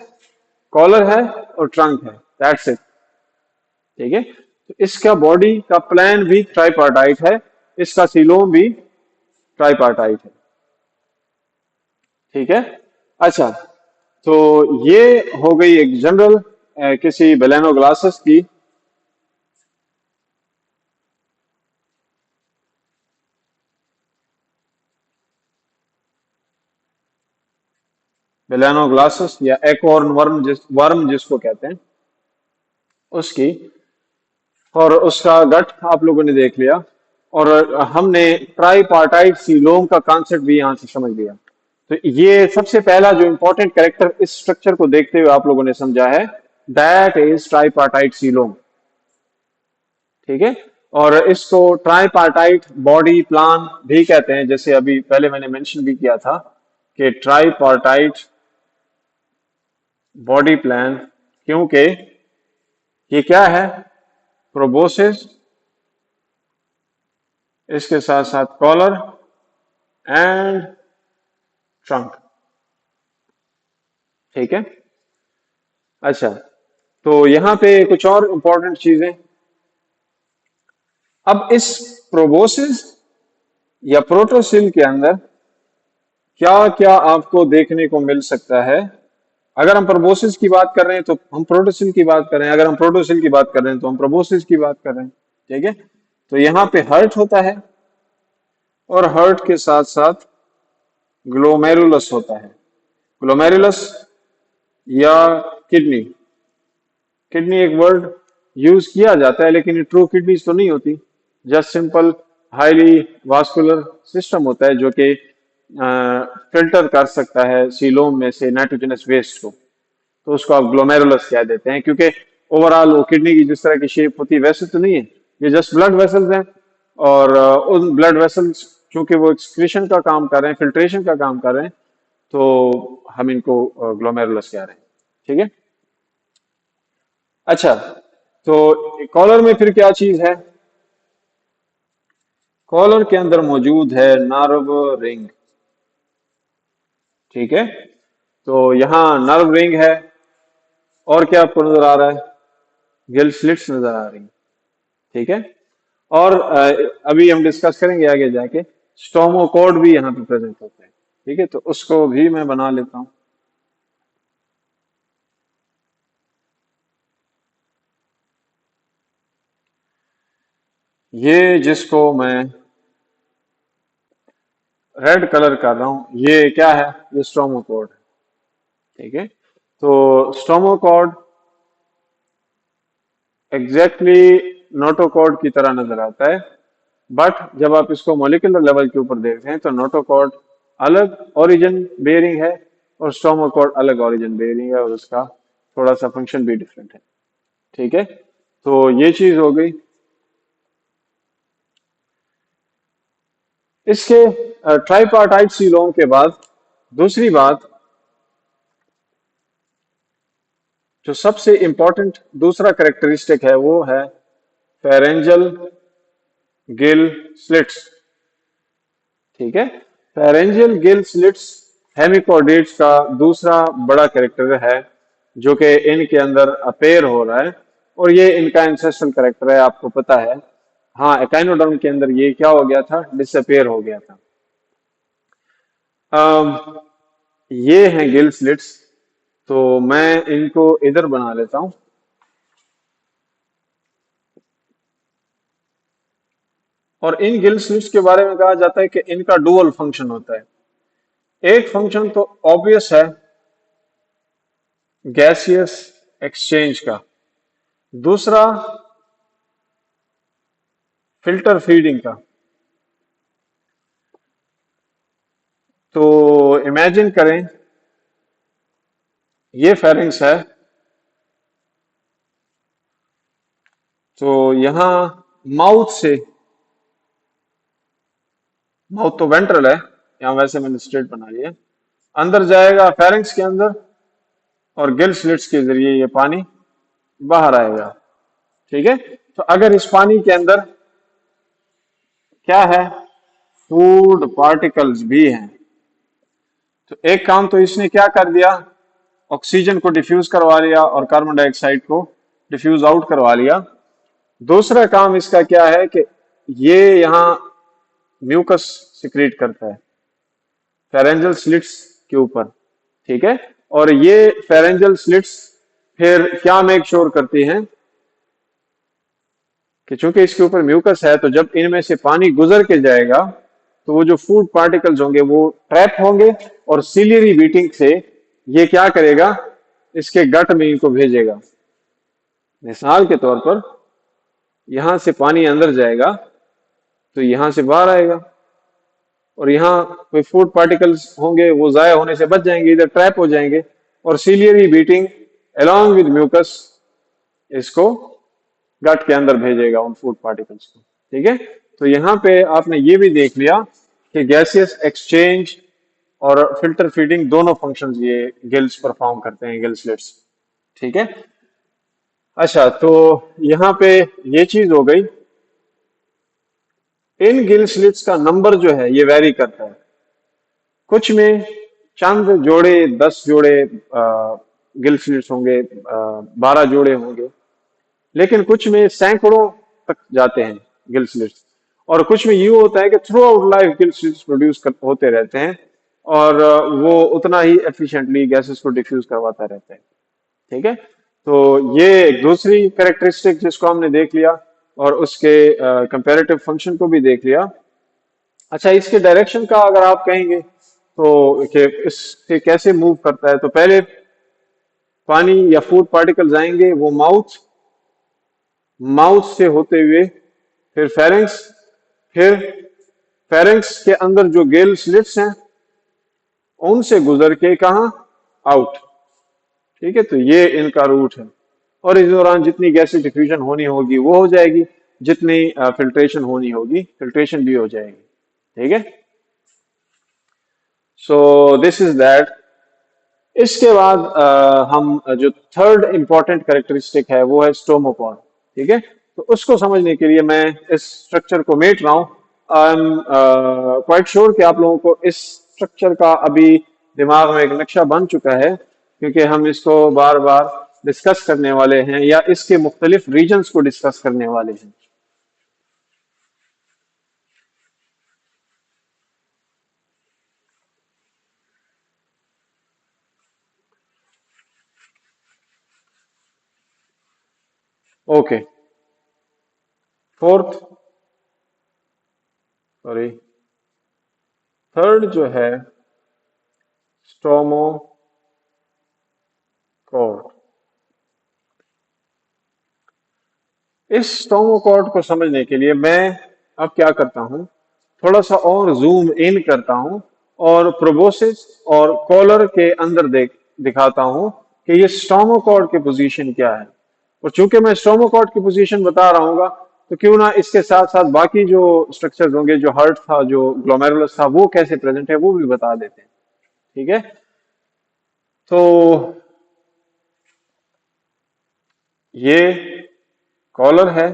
कॉलर है और ट्रंक है, दैट्स इट। ठीक है, तो इसका बॉडी का प्लान भी ट्राइपार्टाइट है, इसका सीलोम भी ट्राइपार्टाइट है। ठीक है, अच्छा, तो ये हो गई एक जनरल किसी बेलेनोग्लासेस की। बेलेनोग्लासेस या एकॉर्न वर्म, वर्म जिसको कहते हैं, उसकी। और उसका गट आप लोगों ने देख लिया। और हमने ट्राइपार्टाइट सीलोम का कॉन्सेप्ट भी यहां से समझ लिया। तो ये सबसे पहला जो इंपॉर्टेंट कैरेक्टर इस स्ट्रक्चर को देखते हुए आप लोगों ने समझा है, दैट इज ट्राइपार्टाइट सीलोम। ठीक है, और इसको ट्राइपार्टाइट बॉडी प्लान भी कहते हैं, जैसे अभी पहले मैंने मेंशन भी किया था कि ट्राइपार्टाइट बॉडी प्लान, क्योंकि ये क्या है, प्रोबोसिस, इसके साथ साथ कॉलर एंड ट्रंक। ठीक है, अच्छा, तो यहां पे कुछ और इंपॉर्टेंट चीजें। अब इस प्रोबोसिस या प्रोटोसिल के अंदर क्या क्या आपको देखने को मिल सकता है? अगर हम प्रोबोसिस की बात कर रहे हैं तो हम प्रोटोसिल की बात कर रहे हैं, अगर हम प्रोटोसिल की बात कर रहे हैं तो हम प्रोबोसिस की बात कर रहे हैं। ठीक है, तो यहां पे हर्ट होता है और हर्ट के साथ साथ ग्लोमेरुलस होता है। ग्लोमेरुलस या किडनी, किडनी एक वर्ड यूज किया जाता है लेकिन ट्रू किडनीज तो नहीं होती। Just simple highly vascular system होता है जो कि फिल्टर कर सकता है सीलोम में से नाइट्रोजनस वेस्ट को। तो उसको आप ग्लोमेरुलस कह देते हैं, क्योंकि ओवरऑल वो किडनी की जिस तरह की शेप होती है वैसे तो नहीं है, ये जस्ट ब्लड वेसल्स हैं। और उन ब्लड वेसल्स चूंकि वो एक्सक्रीशन का काम कर रहे हैं, फिल्ट्रेशन का काम कर रहे हैं, तो हम इनको ग्लोमेरुलस कह रहे हैं। ठीक है, अच्छा, तो कॉलर में फिर क्या चीज है? कॉलर के अंदर मौजूद है नर्व रिंग। ठीक है, तो यहां नर्व रिंग है। और क्या आपको नजर आ रहा है? गिल स्लिट्स नजर आ रही है। ठीक है, और अभी हम डिस्कस करेंगे आगे जाके, स्टोमोकोड भी यहाँ पे प्रेजेंट होते हैं। ठीक है, तो उसको भी मैं बना लेता हूं। ये जिसको मैं रेड कलर कर रहा हूं, ये क्या है? ये स्ट्रोमोकॉर्ड है। ठीक है, तो स्ट्रोमोकॉर्ड एग्जैक्टली नोटोकॉर्ड की तरह नजर आता है, बट जब आप इसको मॉलिक्यूलर लेवल के ऊपर देखते हैं तो नोटोकॉर्ड अलग ओरिजिन बेयरिंग है और स्ट्रोमोकॉर्ड अलग ओरिजिन बेयरिंग है, और उसका थोड़ा सा फंक्शन भी डिफरेंट है। ठीक है, तो ये चीज हो गई। इसके ट्राइपार्टाइट सीलोम के बाद दूसरी बात, जो सबसे इंपॉर्टेंट दूसरा करेक्टरिस्टिक है, वो है फेरेंजल गिल स्लिट्स। ठीक है, फेरेंजियल गिल स्लिट्स हेमिकोडिड्स का दूसरा बड़ा कैरेक्टर है जो कि इनके अंदर अपेयर हो रहा है, और ये इनका एंसेस्ट्रल कैरेक्टर है, आपको पता है। हाँ, एकाइनोडर्म के अंदर ये क्या हो गया था? डिसअपेयर हो गया था। अम, ये हैं गिल स्लिट्स, तो मैं इनको इधर बना लेता हूं। और इन गिल स्लिट्स के बारे में कहा जाता है कि इनका डुअल फंक्शन होता है। एक फंक्शन तो ऑब्वियस है, गैसियस एक्सचेंज का। दूसरा फिल्टर फीडिंग का। तो इमेजिन करें, ये फेरिंग्स है, तो यहां माउथ से, माउथ तो वेंट्रल है, यहां वैसे मैंने स्ट्रेट बना लिया, अंदर जाएगा फेरिंग्स के अंदर, और गिल स्लिट्स के जरिए ये पानी बाहर आएगा। ठीक है, तो अगर इस पानी के अंदर क्या है? फूड पार्टिकल्स भी हैं, तो एक काम तो इसने क्या कर दिया, ऑक्सीजन को डिफ्यूज करवा लिया और कार्बन डाइऑक्साइड को डिफ्यूज आउट करवा लिया। दूसरा काम इसका क्या है कि ये यहाँ म्यूकस सिक्रीट करता है फेरेंजल स्लिट्स के ऊपर। ठीक है, और ये फेरेंजल स्लिट्स फिर क्या मेक श्योर करती हैं कि चूंकि इसके ऊपर म्यूकस है, तो जब इनमें से पानी गुजर के जाएगा तो वो जो फूड पार्टिकल्स होंगे वो ट्रैप होंगे, और सिलियरी बीटिंग से ये क्या करेगा? इसके गट में इनको भेजेगा। मिसाल के तौर पर यहां से पानी अंदर जाएगा तो यहां से बाहर आएगा, और यहाँ कोई फूड पार्टिकल्स होंगे वो जाया होने से बच जाएंगे, इधर ट्रैप हो जाएंगे, और ciliary beating along with mucus इसको गट के अंदर भेजेगा उन फूड पार्टिकल्स को। ठीक है, तो यहाँ पे आपने ये भी देख लिया कि गैसियस एक्सचेंज और फिल्टर फीडिंग दोनों फंक्शंस ये गिल्स परफॉर्म करते हैं, गिल स्लिट्स। ठीक है, अच्छा, तो यहाँ पे ये चीज हो गई। इन गिल स्लिट्स का नंबर जो है ये वैरी करता है, कुछ में चंद जोड़े, 10 जोड़े गिल स्लिट्स होंगे, 12 जोड़े होंगे, लेकिन कुछ में सैकड़ों तक जाते हैं गिल स्लिट्स। और कुछ में यूं होता है कि through out life gill slits produce होते रहते हैं, और वो उतना ही एफिशिएंटली गैसेस को डिफ्यूज करवाता रहता है। ठीक है, तो ये एक दूसरी कैरेक्टरिस्टिक जिसको हमने देख लिया, और उसके कंपैरेटिव फंक्शन को भी देख लिया। अच्छा, इसके डायरेक्शन का अगर आप कहेंगे तो कि इससे कैसे मूव करता है, तो पहले पानी या फूड पार्टिकल्स आएंगे, वो माउथ, माउथ से होते हुए फिर फेरेंक्स, फिर फेरेंक्स के अंदर जो गेल स्लिट्स हैं उनसे गुजर के कहा? आउट। ठीक है, तो ये इनका रूट है, और इस दौरान जितनी गैसेज डिफ्यूजन होनी होगी वो हो जाएगी, जितनी फिल्ट्रेशन होनी होगी फिल्ट्रेशन भी हो जाएगी। ठीक है, सो दिस इज दैट। इसके बाद हम जो थर्ड इंपॉर्टेंट कैरेक्टरिस्टिक है वो है स्टोमोकॉन। ठीक है, तो उसको समझने के लिए मैं इस स्ट्रक्चर को मेट रहा हूं। आई एम क्वाइट श्योर कि आप लोगों को इस स्ट्रक्चर का अभी दिमाग में एक नक्शा बन चुका है, क्योंकि हम इसको बार बार डिस्कस करने वाले हैं, या इसके मुख्तलिफ रीजन्स को डिस्कस करने वाले हैं। ओके, फोर्थ, सॉरी, थर्ड जो है स्टोमोकॉर्ड। इस स्टोमोकॉर्ड को समझने के लिए मैं अब क्या करता हूं, थोड़ा सा और जूम इन करता हूं और प्रोबोसिस और कॉलर के अंदर दिखाता हूं कि ये स्टोमोकॉर्ड की पोजीशन क्या है। और चूंकि मैं स्टोमोकॉर्ड की पोजीशन बता रहा हूँ, तो क्यों ना इसके साथ साथ बाकी जो स्ट्रक्चर्स होंगे, जो हार्ट था, जो ग्लोमेरुलस था, वो कैसे प्रेजेंट है वो भी बता देते हैं। ठीक है, तो ये कॉलर है,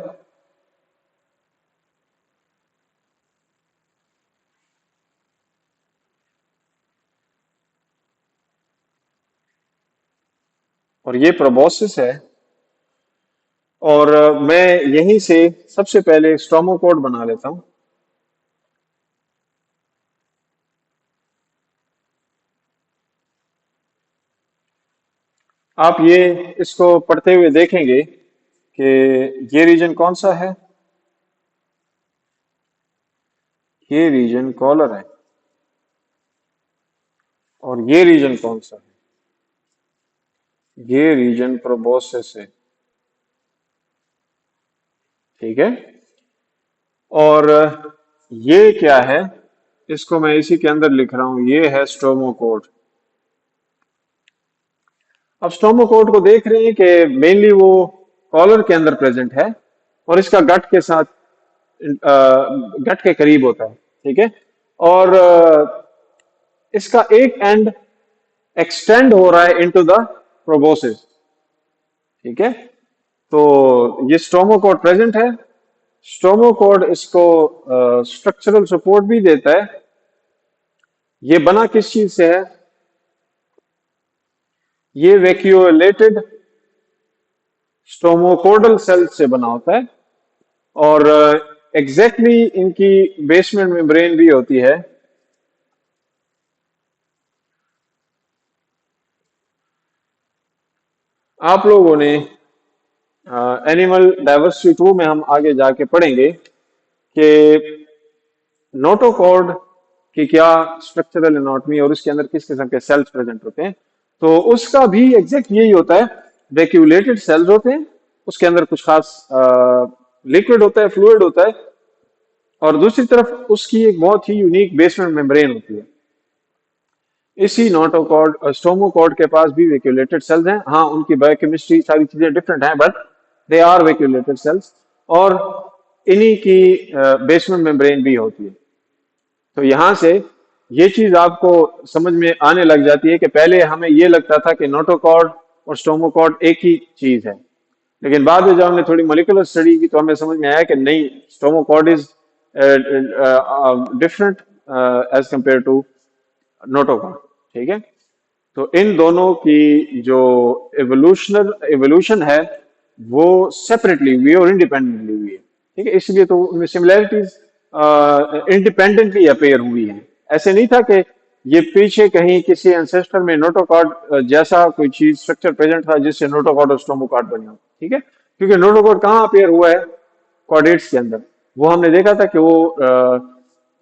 और ये प्रोबोसिस है, और मैं यहीं से सबसे पहले स्टोमोकॉर्ड बना लेता हूं। आप ये इसको पढ़ते हुए देखेंगे कि ये रीजन कौन सा है। ये रीजन कॉलर है, और ये रीजन कौन सा है, ये रीजन प्रोबोसिस है। ठीक है, और ये क्या है, इसको मैं इसी के अंदर लिख रहा हूं, ये है स्टोमोकॉर्ड। अब स्टोमोकॉर्ड को देख रहे हैं कि मेनली वो कॉलर के अंदर प्रेजेंट है, और इसका गट के साथ गट के करीब होता है। ठीक है, और इसका एक एंड एक्सटेंड हो रहा है इनटू द प्रोबोसिस। ठीक है, तो ये स्टोमोकॉर्ड प्रेजेंट है। स्टोमोकॉर्ड इसको स्ट्रक्चरल सपोर्ट भी देता है। ये बना किस चीज से है, ये वैक्यूलेटेड स्टोमोकोडल सेल से बना होता है, और एग्जैक्टली इनकी बेसमेंट मेम्ब्रेन भी होती है। आप लोगों ने एनिमल डाइवर्सिटी 2 में हम आगे जाके पढ़ेंगे कि नोटोकॉर्ड की क्या स्ट्रक्चरल एनाटॉमी और उसके अंदर किस किस्म के सेल्स प्रेजेंट होते हैं। तो उसका भी एग्जैक्ट यही होता है, वैक्यूलेटेड सेल्स होते हैं, उसके अंदर कुछ खास लिक्विड होता है, फ्लूइड होता है, और दूसरी तरफ उसकी एक बहुत ही यूनिक बेसमेंट मेम्ब्रेन होती है। इसी नोटोकॉर्ड स्टोमोकॉर्ड के पास भी वैक्यूलेटेड सेल्स हैं। हाँ, उनकी बायोकेमिस्ट्री सारी चीजें डिफरेंट हैं, but they are vacuolated cells, और इन्हीं की बेसमेंट मेम्ब्रेन भी होती है। तो यहां से ये चीज आपको समझ में आने लग जाती है कि पहले हमें ये लगता था कि नोटोकॉर्ड और स्टोमोकॉर्ड एक ही चीज है, लेकिन बाद में जब हमने थोड़ी मोलिकुलर स्टडी की तो हमें समझ में आया कि नहीं, stomochord is different as compare to notochord. ठीक है, तो इन दोनों की जो एवोल्यूशन है वो सेपरेटली हुई है और इंडिपेंडेंटली हुई है। ठीक है, इसलिए तो उनमें सिमिलैरिटीज इंडिपेंडेंटली अपेयर हुई है। ऐसे नहीं था कि ये पीछे कहीं किसी एंसेस्टर में नोटोकॉर्ड जैसा कोई चीज स्ट्रक्चर प्रेजेंट था जिससे नोटोकॉर्ड और स्टोमोकॉर्ड बने हो। ठीक है, क्योंकि नोटोकॉर्ड कहाँ अपेयर हुआ है, कॉर्डेट्स के अंदर। वो हमने देखा था कि वो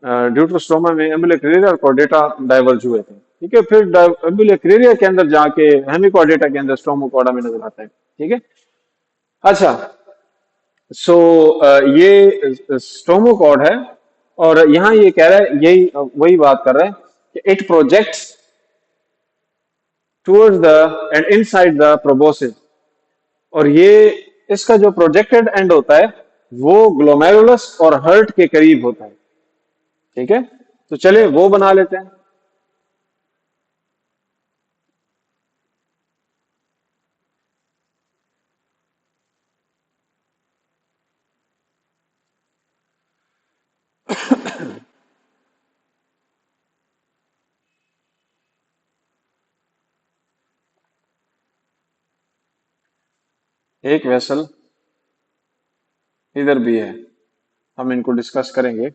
ड्यूट्रोस्टोमा में एम्बुलिक्रेरिया और कॉर्डेटा डाइवर्ज हुए थे। ठीक है, फिर एम्बुलिक्रेरिया के अंदर जाके हेमिकॉर्डेटा के अंदर स्टोमोकॉर्डा में नजर आता है। ठीक है, अच्छा, सो ये स्टोमोकॉर्ड है, और यहां ये कह रहा है, यही वही बात कर रहा है कि it projects towards the end inside the proboscis, और ये इसका जो प्रोजेक्टेड एंड होता है वो ग्लोमेरुलस और हर्ट के करीब होता है। ठीक है, तो चले वो बना लेते हैं। एक वेसल इधर भी है, हम इनको डिस्कस करेंगे,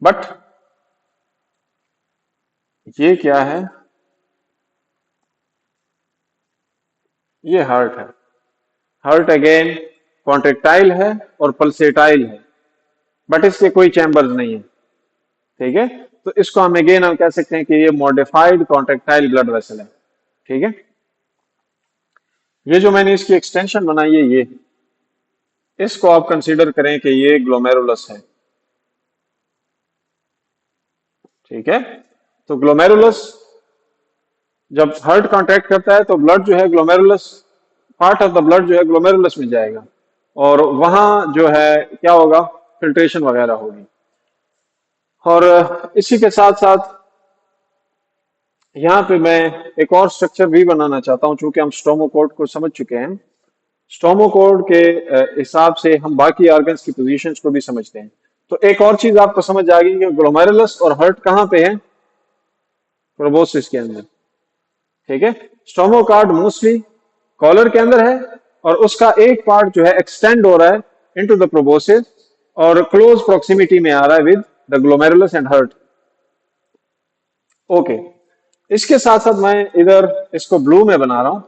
बट ये क्या है, ये हार्ट है। हार्ट अगेन कॉन्ट्रेक्टाइल है और पल्सेटाइल है, बट इसके कोई चैम्बर्स नहीं है। ठीक है। तो इसको हम अगेन हम कह सकते हैं कि ये मॉडिफाइड कॉन्ट्रेक्टाइल ब्लड वेसल है। ठीक है। ये जो मैंने इसकी एक्सटेंशन बनाई है, ये इसको आप कंसीडर करें कि ये ग्लोमेरुलस है। ठीक है। तो ग्लोमेरुलस जब हार्ट कॉन्ट्रैक्ट करता है तो ब्लड जो है glomerulus, part of the blood जो है ग्लोमेरुलस में जाएगा, और वहां जो है क्या होगा, फिल्ट्रेशन वगैरह होगी। और इसी के साथ साथ यहाँ पे मैं एक और स्ट्रक्चर भी बनाना चाहता हूँ, चूंकि हम स्टोमोकोड को समझ चुके हैं। स्टोमोकोड के हिसाब से हम बाकी ऑर्गन्स की पोजीशंस को भी समझते हैं। तो एक और चीज आपको समझ आ गई कि ग्लोमेरुलस और हार्ट कहाँ पे है, प्रोबोसिस के अंदर। ठीक है। स्टोमोकार्ड मोस्टली कॉलर के अंदर है, और उसका एक पार्ट जो है एक्सटेंड हो रहा है इनटू द प्रोबोसिस, और क्लोज प्रोक्सिमिटी में आ रहा है with the glomerulus and heart. Okay. इसके साथ साथ मैं इधर इसको ब्लू में बना रहा हूं।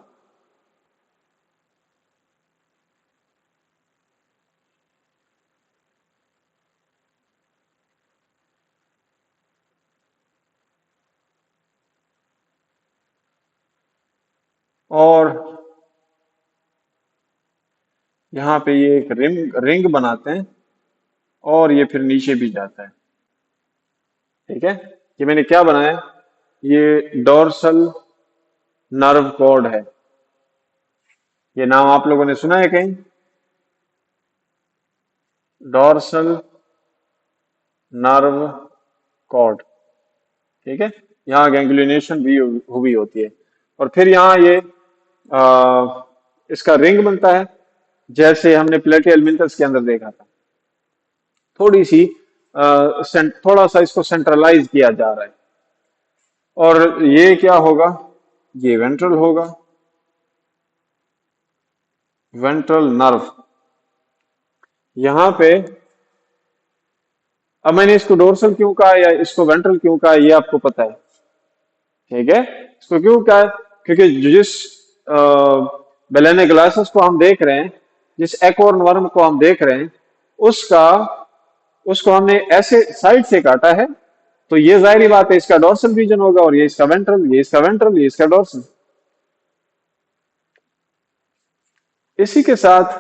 और यहाँ पे ये एक रिंग रिंग बनाते हैं, और ये फिर नीचे भी जाता है। ठीक है। ये मैंने क्या बनाया, ये डोर्सल नर्व कॉर्ड है। ये नाम आप लोगों ने सुना है कहीं, डोर्सल नर्व कॉर्ड। ठीक है। यहाँ गैंग्लियोनेशन भी हुई होती है, और फिर यहाँ ये इसका रिंग बनता है, जैसे हमने प्लेटियल मिल्टस के अंदर देखा था। थोड़ी सी थोड़ा सा इसको सेंट्रलाइज किया जा रहा है। और ये क्या होगा, ये वेंट्रल होगा, वेंट्रल नर्व। यहाँ पे अब मैंने इसको डोर्सल क्यों कहा या इसको वेंट्रल क्यों कहा, ये आपको पता है। ठीक है। इसको क्यों कहा है, क्योंकि जिस बेलेने ग्लासेस को हम देख रहे हैं, जिस एकॉर्न वर्म को हम देख रहे हैं, उसका उसको हमने ऐसे साइड से काटा है। तो ये जाहिर बात है इसका डोर्सल रीजन होगा, और ये इसका वेंट्रल, ये इसका वेंट्रल, ये इसका डोर्सल। इसी के साथ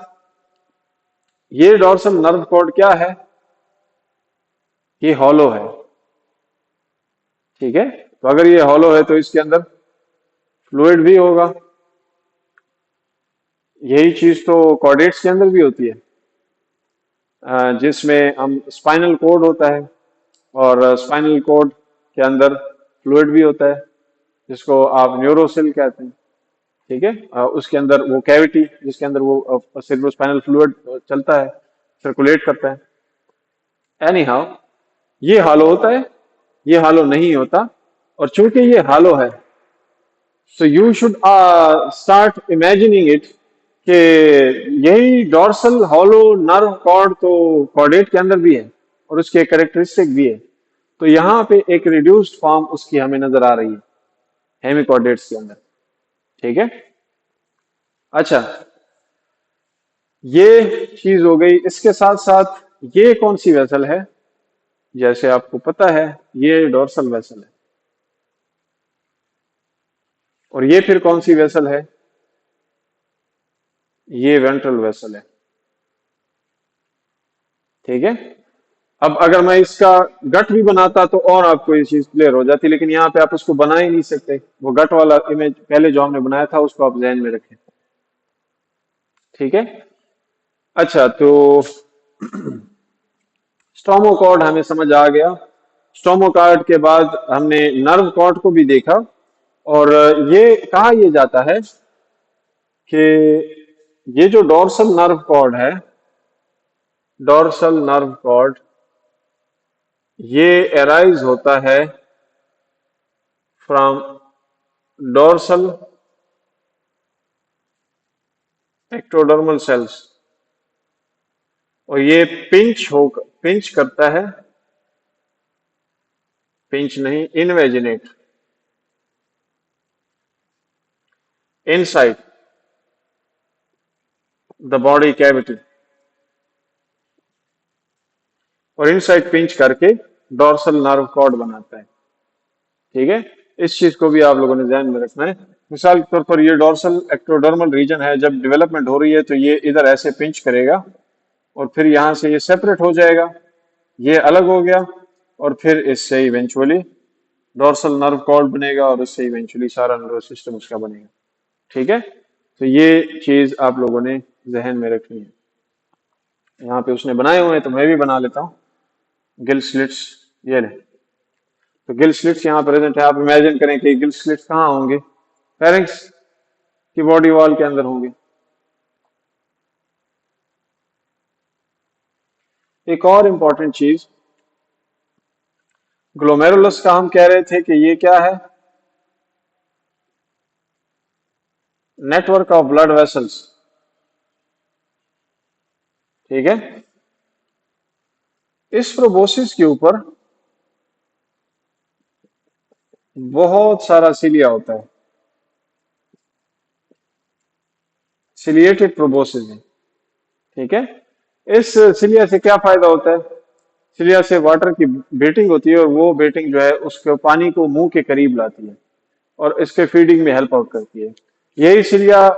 ये डोर्सल नर्व कॉर्ड क्या है, ये हॉलो है। ठीक है। तो अगर ये हॉलो है तो इसके अंदर फ्लूइड भी होगा। यही चीज तो कॉर्डेट्स के अंदर भी होती है, जिसमें हम स्पाइनल कोड होता है, और स्पाइनल कोड के अंदर फ्लूइड भी होता है, जिसको आप न्यूरोसेल कहते हैं। ठीक है। उसके अंदर वो कैविटी जिसके अंदर वो सेरेब्रोस्पाइनल फ्लूइड चलता है, सर्कुलेट करता है। एनी हाउ, ये हालो होता है, ये हालो नहीं होता। और चूंकि ये हालो है, so you should start imagining it कि यही डॉर्सल हॉलो नर्व कॉर्ड तो कॉर्डेट के अंदर भी है, और उसके एक कैरेक्टरिस्टिक भी है। तो यहाँ पे एक रिड्यूस्ड फॉर्म उसकी हमें नजर आ रही है हेमिकॉर्डेट्स के अंदर। ठीक है। अच्छा, ये चीज हो गई। इसके साथ साथ ये कौन सी वेसल है, जैसे आपको पता है ये डोर्सल वेसल है, और ये फिर कौन सी वेसल है, ये वेंट्रल वेसल है। ठीक है। अब अगर मैं इसका गट भी बनाता तो और आपको ये चीज क्लियर हो जाती, लेकिन यहाँ पे आप उसको बना ही नहीं सकते। वो गट वाला इमेज पहले जो हमने बनाया था उसको आप ध्यान में रखें। ठीक है। अच्छा, तो स्टोमोकॉर्ड हमें समझ आ गया। स्टोमोकॉर्ड के बाद हमने नर्व कॉर्ड को भी देखा, और ये कहा यह जाता है कि ये जो डोर्सल नर्व कॉर्ड है, डोर्सल नर्व कॉर्ड, ये एराइज होता है फ्रॉम डोर्सल एक्टोडर्मल सेल्स, और ये पिंच करता है, पिंच नहीं, invaginate inside the body cavity, और इनसाइड पिंच करके डोर्सल नर्व कॉर्ड बनाता है। ठीक है, इस चीज को भी आप लोगों ने ध्यान में रखना है। मिसाल के तौर पर ये डोर्सल एक्टोडर्मल रीजन है, जब डेवलपमेंट हो रही है तो ये इधर ऐसे पिंच करेगा और फिर यहाँ से ये सेपरेट हो जाएगा, ये अलग हो गया, और फिर इससे इवेंचुअली डोर्सल नर्व कॉर्ड बनेगा और इससे इवेंचुअली सारा नर्वस सिस्टम उसका बनेगा। ठीक है, तो ये चीज आप लोगों ने जहन में रखनी है। यहाँ पे उसने बनाए हुए हैं तो मैं भी बना लेता हूँ। गिल स्लिट्स, ये ले, तो गिल स्लिट्स यहाँ प्रेजेंट है। आप इमेजिन करें कि गिल स्लिट्स कहाँ होंगे, फेरिंक्स की बॉडी वॉल के अंदर होंगे। एक और इंपॉर्टेंट चीज, ग्लोमेरुलस का हम कह रहे थे कि ये क्या है, नेटवर्क ऑफ ब्लड वेसल्स। ठीक है, इस प्रोबोसिस के ऊपर बहुत सारा सिलिया होता है, सिलिएटेड प्रोबोसिस है। ठीक है, इस सिलिया से क्या फायदा होता है, सिलिया से वाटर की बेटिंग होती है और वो बेटिंग जो है उसके पानी को मुंह के करीब लाती है और इसके फीडिंग में हेल्प आउट करती है। यही सिलिया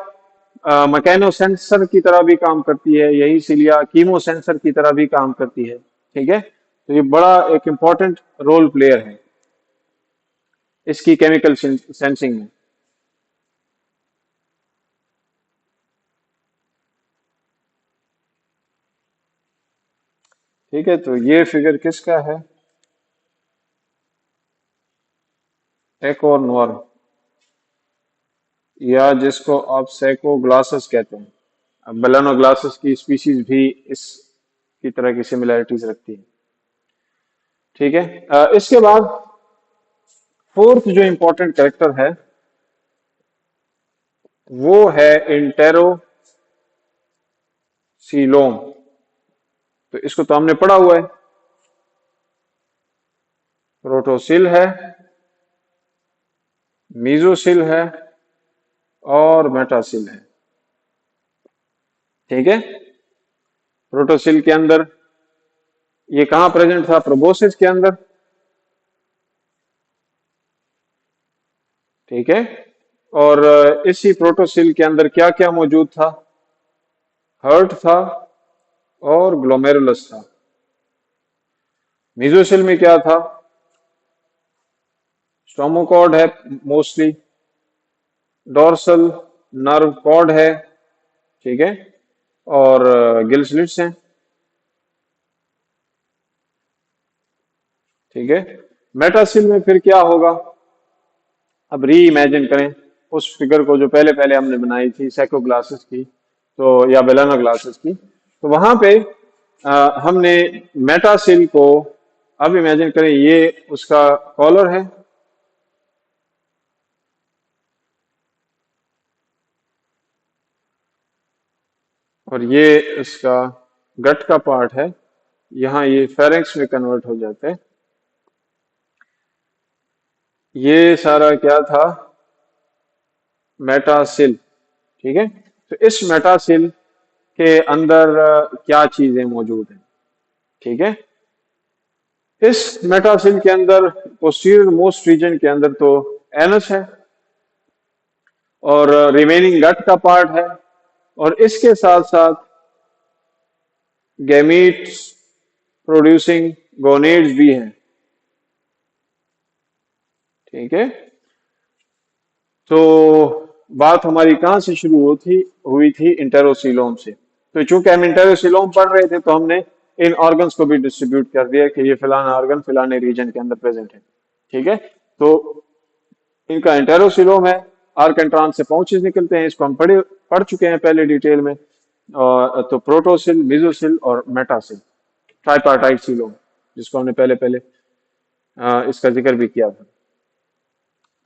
मैकेनो सेंसर की तरह भी काम करती है, यही सिलिया कीमो सेंसर की तरह भी काम करती है। ठीक है, तो ये बड़ा एक इम्पॉर्टेंट रोल प्लेयर है इसकी केमिकल सेंसिंग में। ठीक है, तो ये फिगर किसका है, एकोनोर, या जिसको आप सैकोग्लासस कहते हैं। अब बेलानोग्लासस की स्पीशीज भी इसकी तरह की सिमिलैरिटीज रखती है। ठीक है, इसके बाद फोर्थ जो इंपॉर्टेंट कैरेक्टर है वो है इंटेरोसीलोम। तो इसको तो हमने पढ़ा हुआ है, प्रोटोसिल है, मीजोसिल है और मेटासिल है। ठीक है, प्रोटोसिल के अंदर ये कहां प्रेजेंट था, प्रोबोसिस के अंदर। ठीक है, और इसी प्रोटोसिल के अंदर क्या क्या मौजूद था, हर्ट था और ग्लोमेरुलस था। मीजोसिल में क्या था, स्टोमोकॉर्ड है मोस्टली, डोर्सल नर्व कॉर्ड है। ठीक है, और गिल स्लिट्स हैं। ठीक है, मेटासिल में फिर क्या होगा, अब री इमेजिन करें उस फिगर को जो पहले पहले हमने बनाई थी सैकोग्लासेस की, तो या बेलाना ग्लासेस की, तो वहां पे हमने मेटासिल को, अब इमेजिन करें ये उसका कॉलर है, और ये इसका गट का पार्ट है, यहाँ ये फेरेंक्स में कन्वर्ट हो जाते हैं। ये सारा क्या था, मेटासिल। ठीक है, तो इस मेटासिल के अंदर क्या चीजें मौजूद हैं। ठीक है, इस मेटासिल के अंदर पोस्टीरियर मोस्ट रीजन के अंदर तो एनस है और रिमेनिंग गट का पार्ट है, और इसके साथ साथ गैमीट्स प्रोड्यूसिंग गोनेड्स भी हैं। ठीक है, तो बात हमारी कहाँ से शुरू हुई थी, इंटेरोसीलोम से। तो चूंकि हम इंटेरोसीलोम पढ़ रहे थे तो हमने इन ऑर्गन्स को भी डिस्ट्रीब्यूट कर दिया कि ये फिलाना ऑर्गन फिलाने रीजन के अंदर प्रेजेंट है। ठीक है, तो इनका इंटेरोसीलोम है, आर्क एंट्रांस से पाउचेस निकलते हैं, इसको हम पढ़ चुके हैं पहले डिटेल में। और तो प्रोटोसिल, मिजोसिल और मेटासिल, ट्राइपार्टाइट सीलोम, जिसको हमने पहले पहले इसका जिक्र भी किया था।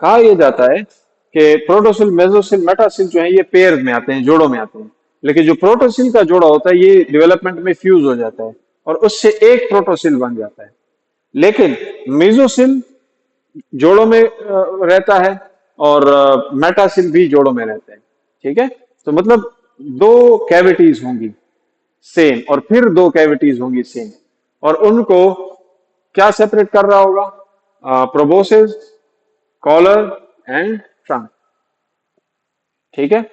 कहा यह जाता है कि प्रोटोसिल, मेसोसिल, मेटासिल जो है ये पेयर में आते हैं, जोड़ों में आते हैं, लेकिन जो प्रोटोसिल का जोड़ा होता है ये डेवलपमेंट में फ्यूज हो जाता है और उससे एक प्रोटोसिल बन जाता है। लेकिन मेसोसिल जोड़ों में रहता है और मेटासिल भी जोड़ों में रहता है। ठीक है, तो मतलब दो कैविटीज होंगी सेम और फिर दो कैविटीज होंगी सेम, और उनको क्या सेपरेट कर रहा होगा? Proboscis, collar and trunk. ठीक है।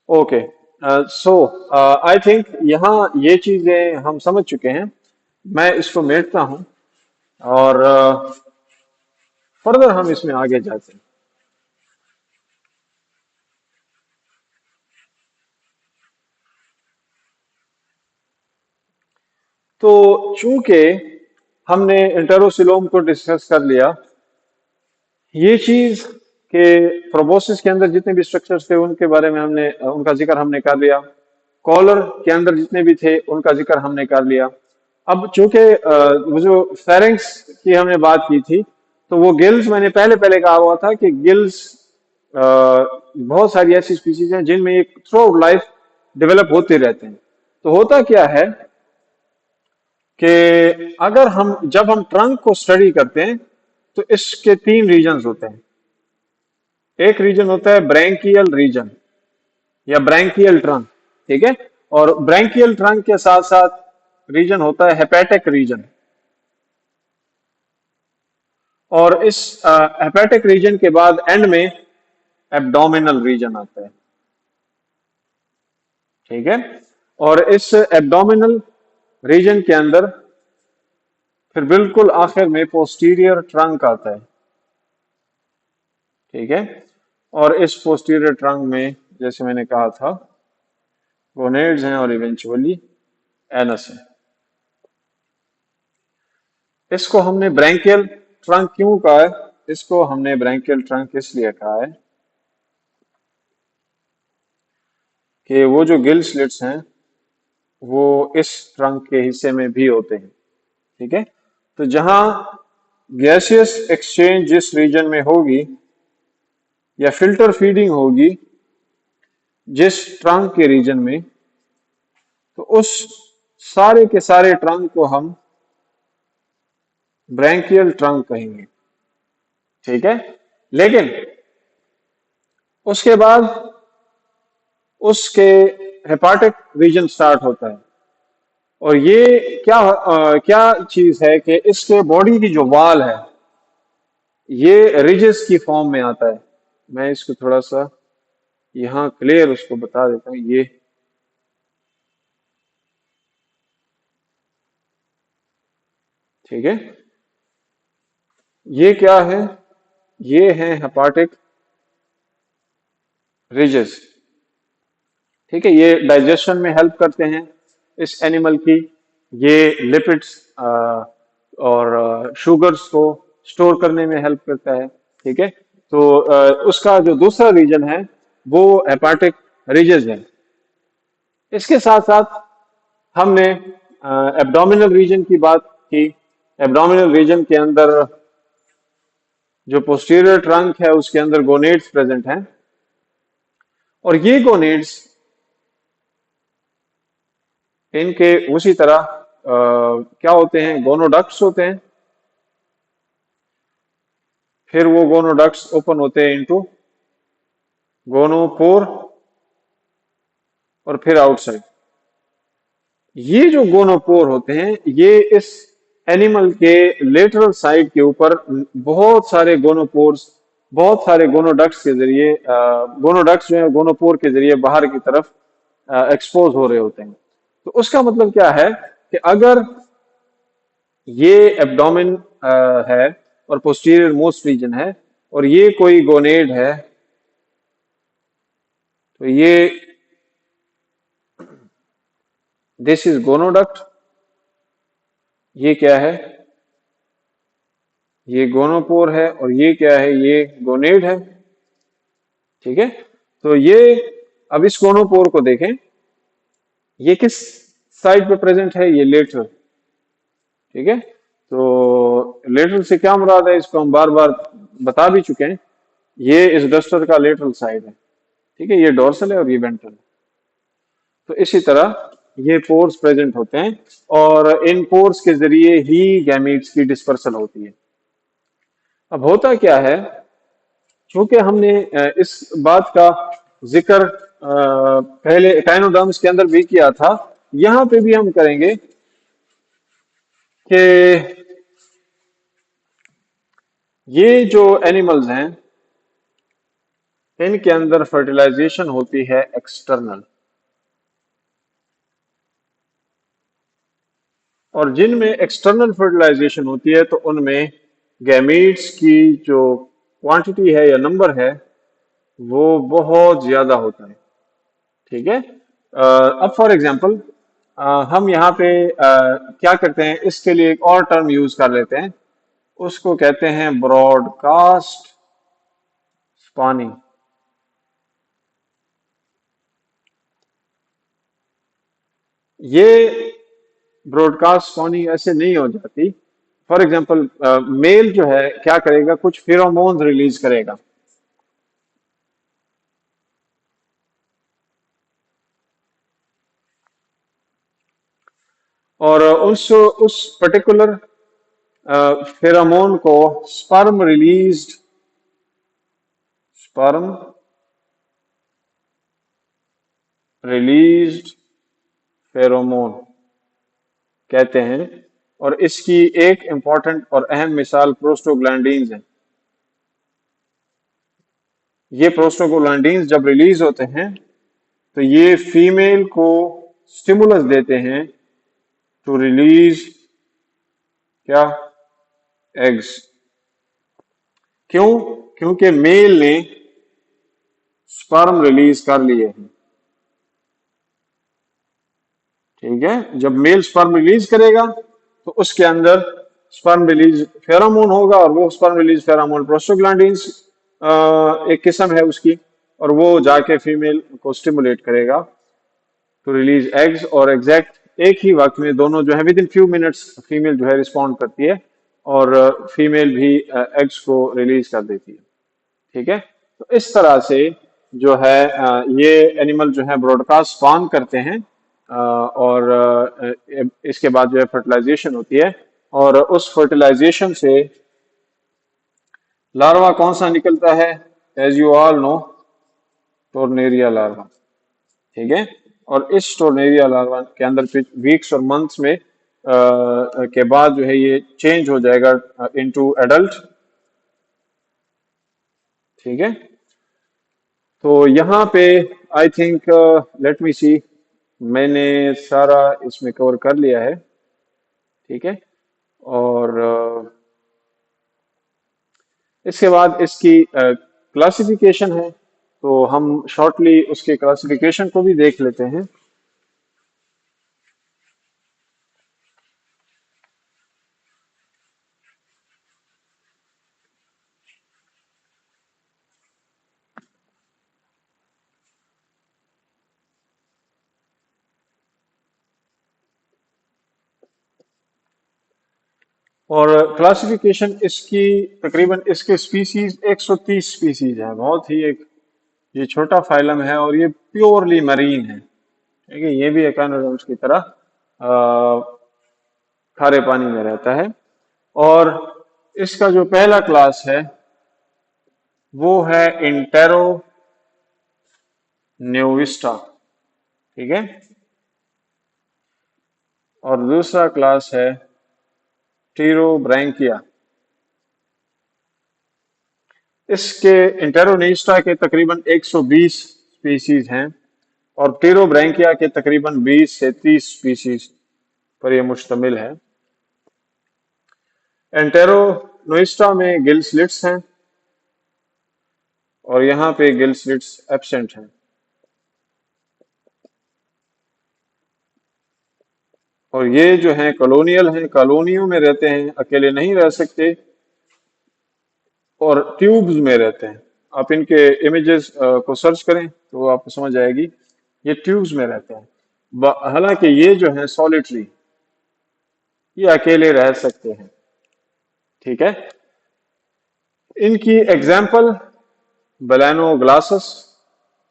ओके, सो आई थिंक यहाँ ये चीजें हम समझ चुके हैं। मैं इसको मेटता हूँ और फर्दर हम इसमें आगे जाते हैं। तो चूंकि हमने इंटेरोसिलोम को डिस्कस कर लिया, ये चीज के प्रोबोसिस के अंदर जितने भी स्ट्रक्चर्स थे उनके बारे में हमने उनका जिक्र हमने कर लिया। कॉलर के अंदर जितने भी थे उनका जिक्र हमने कर लिया। अब चूंकि वो जो फेरेंक्स की हमने बात की थी, तो वो गिल्स मैंने पहले पहले कहा हुआ था कि गिल्स बहुत सारी ऐसी स्पीसीज हैं जिनमें एक थ्रू आउट लाइफ डेवलप होते रहते हैं। तो होता क्या है कि अगर हम जब हम ट्रंक को स्टडी करते हैं तो इसके तीन रीजन्स होते हैं। एक रीजन होता है ब्रैंकियल रीजन या ब्रैंकियल ट्रंक, ठीक है। और ब्रैंकियल ट्रंक के साथ साथ रीजन होता है हेपेटिक रीजन। और इस हेपेटिक रीजन के बाद एंड में एब्डोमिनल रीजन आता है, ठीक है। और इस एब्डोमिनल रीजन के अंदर फिर बिल्कुल आखिर में पोस्टीरियर ट्रंक आता है, ठीक है। और इस पोस्टीरियर ट्रंक में जैसे मैंने कहा था गोनेड्स हैं और इवेंचुअली एनस है। इसको हमने ब्रैंकियल ट्रंक क्यों कहा है? इसको हमने ब्रैंकियल ट्रंक इसलिए कहा है कि वो जो गिल स्लिट्स हैं वो इस ट्रंक के हिस्से में भी होते हैं, ठीक है। तो जहां गैसियस एक्सचेंज जिस रीजन में होगी या फिल्टर फीडिंग होगी जिस ट्रंक के रीजन में, तो उस सारे के सारे ट्रंक को हम ब्रैंकियल ट्रंक कहेंगे, ठीक है। लेकिन उसके बाद उसके हेपाटिक रीजन स्टार्ट होता है। और ये क्या चीज है कि इसके बॉडी की जो वाल है ये रिजेस की फॉर्म में आता है। मैं इसको थोड़ा सा यहाँ क्लियर उसको बता देता हूँ। ये ठीक है, ये क्या है? ये है हेपाटिक रिजेस, ठीक है। ये डाइजेशन में हेल्प करते हैं इस एनिमल की। ये लिपिड्स और शुगर्स को स्टोर करने में हेल्प करता है, ठीक है। तो उसका जो दूसरा रीजन है वो हेपाटिक रिजेस है। इसके साथ साथ हमने एब्डोमिनल रीजन की बात की। एब्डोमिनल रीजन के अंदर जो पोस्टीरियर ट्रंक है उसके अंदर गोनेड्स प्रेजेंट हैं। और ये गोनेड्स इनके उसी तरह क्या होते हैं? गोनोडक्ट्स होते हैं। फिर वो गोनोडक्ट्स ओपन होते हैं इनटू गोनोपोर और फिर आउटसाइड। ये जो गोनोपोर होते हैं ये इस एनिमल के लेटरल साइड के ऊपर बहुत सारे गोनोपोर्स, बहुत सारे गोनोडक्ट्स के जरिए गोनोडक्ट्स जो है गोनोपोर के जरिए बाहर की तरफ एक्सपोज हो रहे होते हैं। तो उसका मतलब क्या है कि अगर ये एब्डोमेन है और पोस्टीरियर मोस्ट रीजन है और ये कोई गोनेड है, तो ये दिस इज गोनोडक्ट। ये क्या है? ये गोनोपोर है। और ये क्या है? ये गोनेड है, ठीक है। तो ये अब इस गोनोपोर को देखें, ये किस साइड पे प्रेजेंट है? ये लेटरल, ठीक है। तो लेटरल से क्या मुराद है इसको हम बार बार बता भी चुके हैं। ये इस डस्टर का लेटरल साइड है, ठीक है। ये डोर्सल है और ये वेंट्रल है। तो इसी तरह ये पोर्स प्रेजेंट होते हैं और इन पोर्स के जरिए ही गैमीट्स की डिस्पर्सल होती है। अब होता क्या है, चूंकि हमने इस बात का जिक्र पहले एकाइनोडर्म्स के अंदर भी किया था, यहां पे भी हम करेंगे कि ये जो एनिमल्स हैं इनके अंदर फर्टिलाइजेशन होती है एक्सटर्नल, और जिनमें एक्सटर्नल फर्टिलाइजेशन होती है तो उनमें गैमीट्स की जो क्वांटिटी है या नंबर है वो बहुत ज्यादा होता है। ठीक है। अब फॉर एग्जांपल हम यहाँ पे क्या करते हैं, इसके लिए एक और टर्म यूज कर लेते हैं, उसको कहते हैं ब्रॉडकास्ट स्पॉनिंग। ये ब्रॉडकास्ट स्पॉनिंग ऐसे नहीं हो जाती। फॉर एग्जांपल मेल जो है क्या करेगा, कुछ फेरोमोन रिलीज करेगा, और उस पर्टिकुलर फेरोमोन को स्पर्म रिलीज्ड फेरोमोन कहते हैं। और इसकी एक इंपॉर्टेंट और अहम मिसाल प्रोस्टोग्लैंडीन्स है। ये प्रोस्टोग्लैंडीन्स जब रिलीज होते हैं तो ये फीमेल को स्टिमुलस देते हैं टू रिलीज क्या, एग्स। क्यों? क्योंकि मेल ने स्पर्म रिलीज कर लिए हैं। ठीक है। जब मेल स्पर्म रिलीज करेगा तो उसके अंदर स्पर्म रिलीज फेरोमोन होगा, और वो स्पर्म रिलीज फेरोमोन प्रोस्टोग्लैंडिन्स एक किस्म है उसकी, और वो जाके फीमेल को स्टिमुलेट करेगा टू रिलीज एग्स। और एग्जैक्ट एक ही वक्त में दोनों जो है with in few minutes female जो है रिस्पॉन्ड करती है, और फीमेल भी एग्स को रिलीज कर देती है। ठीक है। तो इस तरह से जो है ये एनिमल जो है ब्रॉडकास्ट स्पॉन करते हैं, और इसके बाद जो है फर्टिलाइजेशन होती है, और उस फर्टिलाइजेशन से लार्वा कौन सा निकलता है, as you all know, tornaria larva. ठीक है। और इस टोर्नेरिया लार्वा के अंदर वीक्स और मंथ्स में के बाद जो है ये चेंज हो जाएगा इनटू एडल्ट। ठीक है। तो यहाँ पे आई थिंक लेट मी सी, मैंने सारा इसमें कवर कर लिया है। ठीक है। और इसके बाद इसकी क्लासिफिकेशन है, तो हम शॉर्टली उसके क्लासिफिकेशन को भी देख लेते हैं। और क्लासिफिकेशन इसकी तकरीबन इसके स्पीसीज 130 स्पीसीज है, बहुत ही एक ये छोटा फाइलम है, और ये प्योरली मरीन है। ठीक है। ये भी एकानोडर्म्स की तरह खारे पानी में रहता है। और इसका जो पहला क्लास है वो है इंटेरो न्यूविस्टा। ठीक है। और दूसरा क्लास है टीरोब्रैंकिया। इसके इंटेरोनिस्टा के तकरीबन 120 स्पीसीज हैं, और टीरोब्रैंकिया के तकरीबन 20 से 30 स्पीसीज पर यह मुश्तमिल है। एंटेरोनोइस्टा में गिल स्लिट्स हैं, और यहाँ पे गिल स्लिट्स एब्सेंट हैं। और ये जो हैं कॉलोनियल हैं, कॉलोनियों में रहते हैं, अकेले नहीं रह सकते, और ट्यूब्स में रहते हैं। आप इनके इमेजेस को सर्च करें तो आपको समझ आएगी, ये ट्यूब्स में रहते हैं। हालांकि ये जो है सॉलिटरी, ये अकेले रह सकते हैं। ठीक है। इनकी एग्जाम्पल बेलानोग्लासस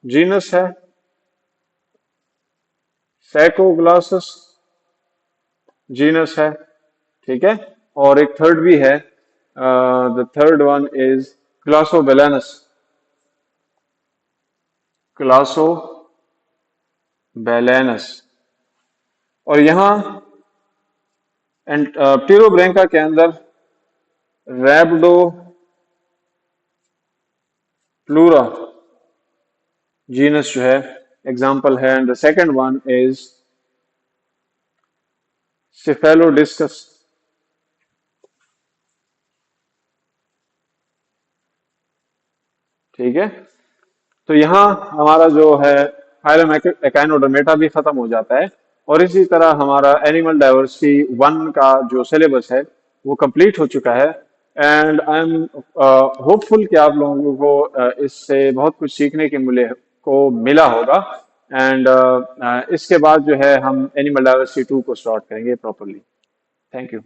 जीनस है, सैकोग्लासस जीनस है। ठीक है। और एक थर्ड भी है, द थर्ड वन इज क्लासोबेलानस, क्लासो बैलेनस। और यहाँ प्टेरोब्रैंका के अंदर रैबिडो प्लूरा जीनस जो है एग्जाम्पल है, and the second one is Cephalodiscus. ठीक है, तो यहाँ हमारा जो है फाइलम एकाइनोडर्मेटा भी खत्म हो जाता है, और इसी तरह हमारा एनिमल डाइवर्सिटी वन का जो सिलेबस है वो कंप्लीट हो चुका है। एंड आई एम होपफुल कि आप लोगों को इससे बहुत कुछ सीखने के मिला होगा। एंड इसके बाद जो है हम एनिमल डाइवर्सिटी टू को स्टार्ट करेंगे प्रॉपरली। Thank you.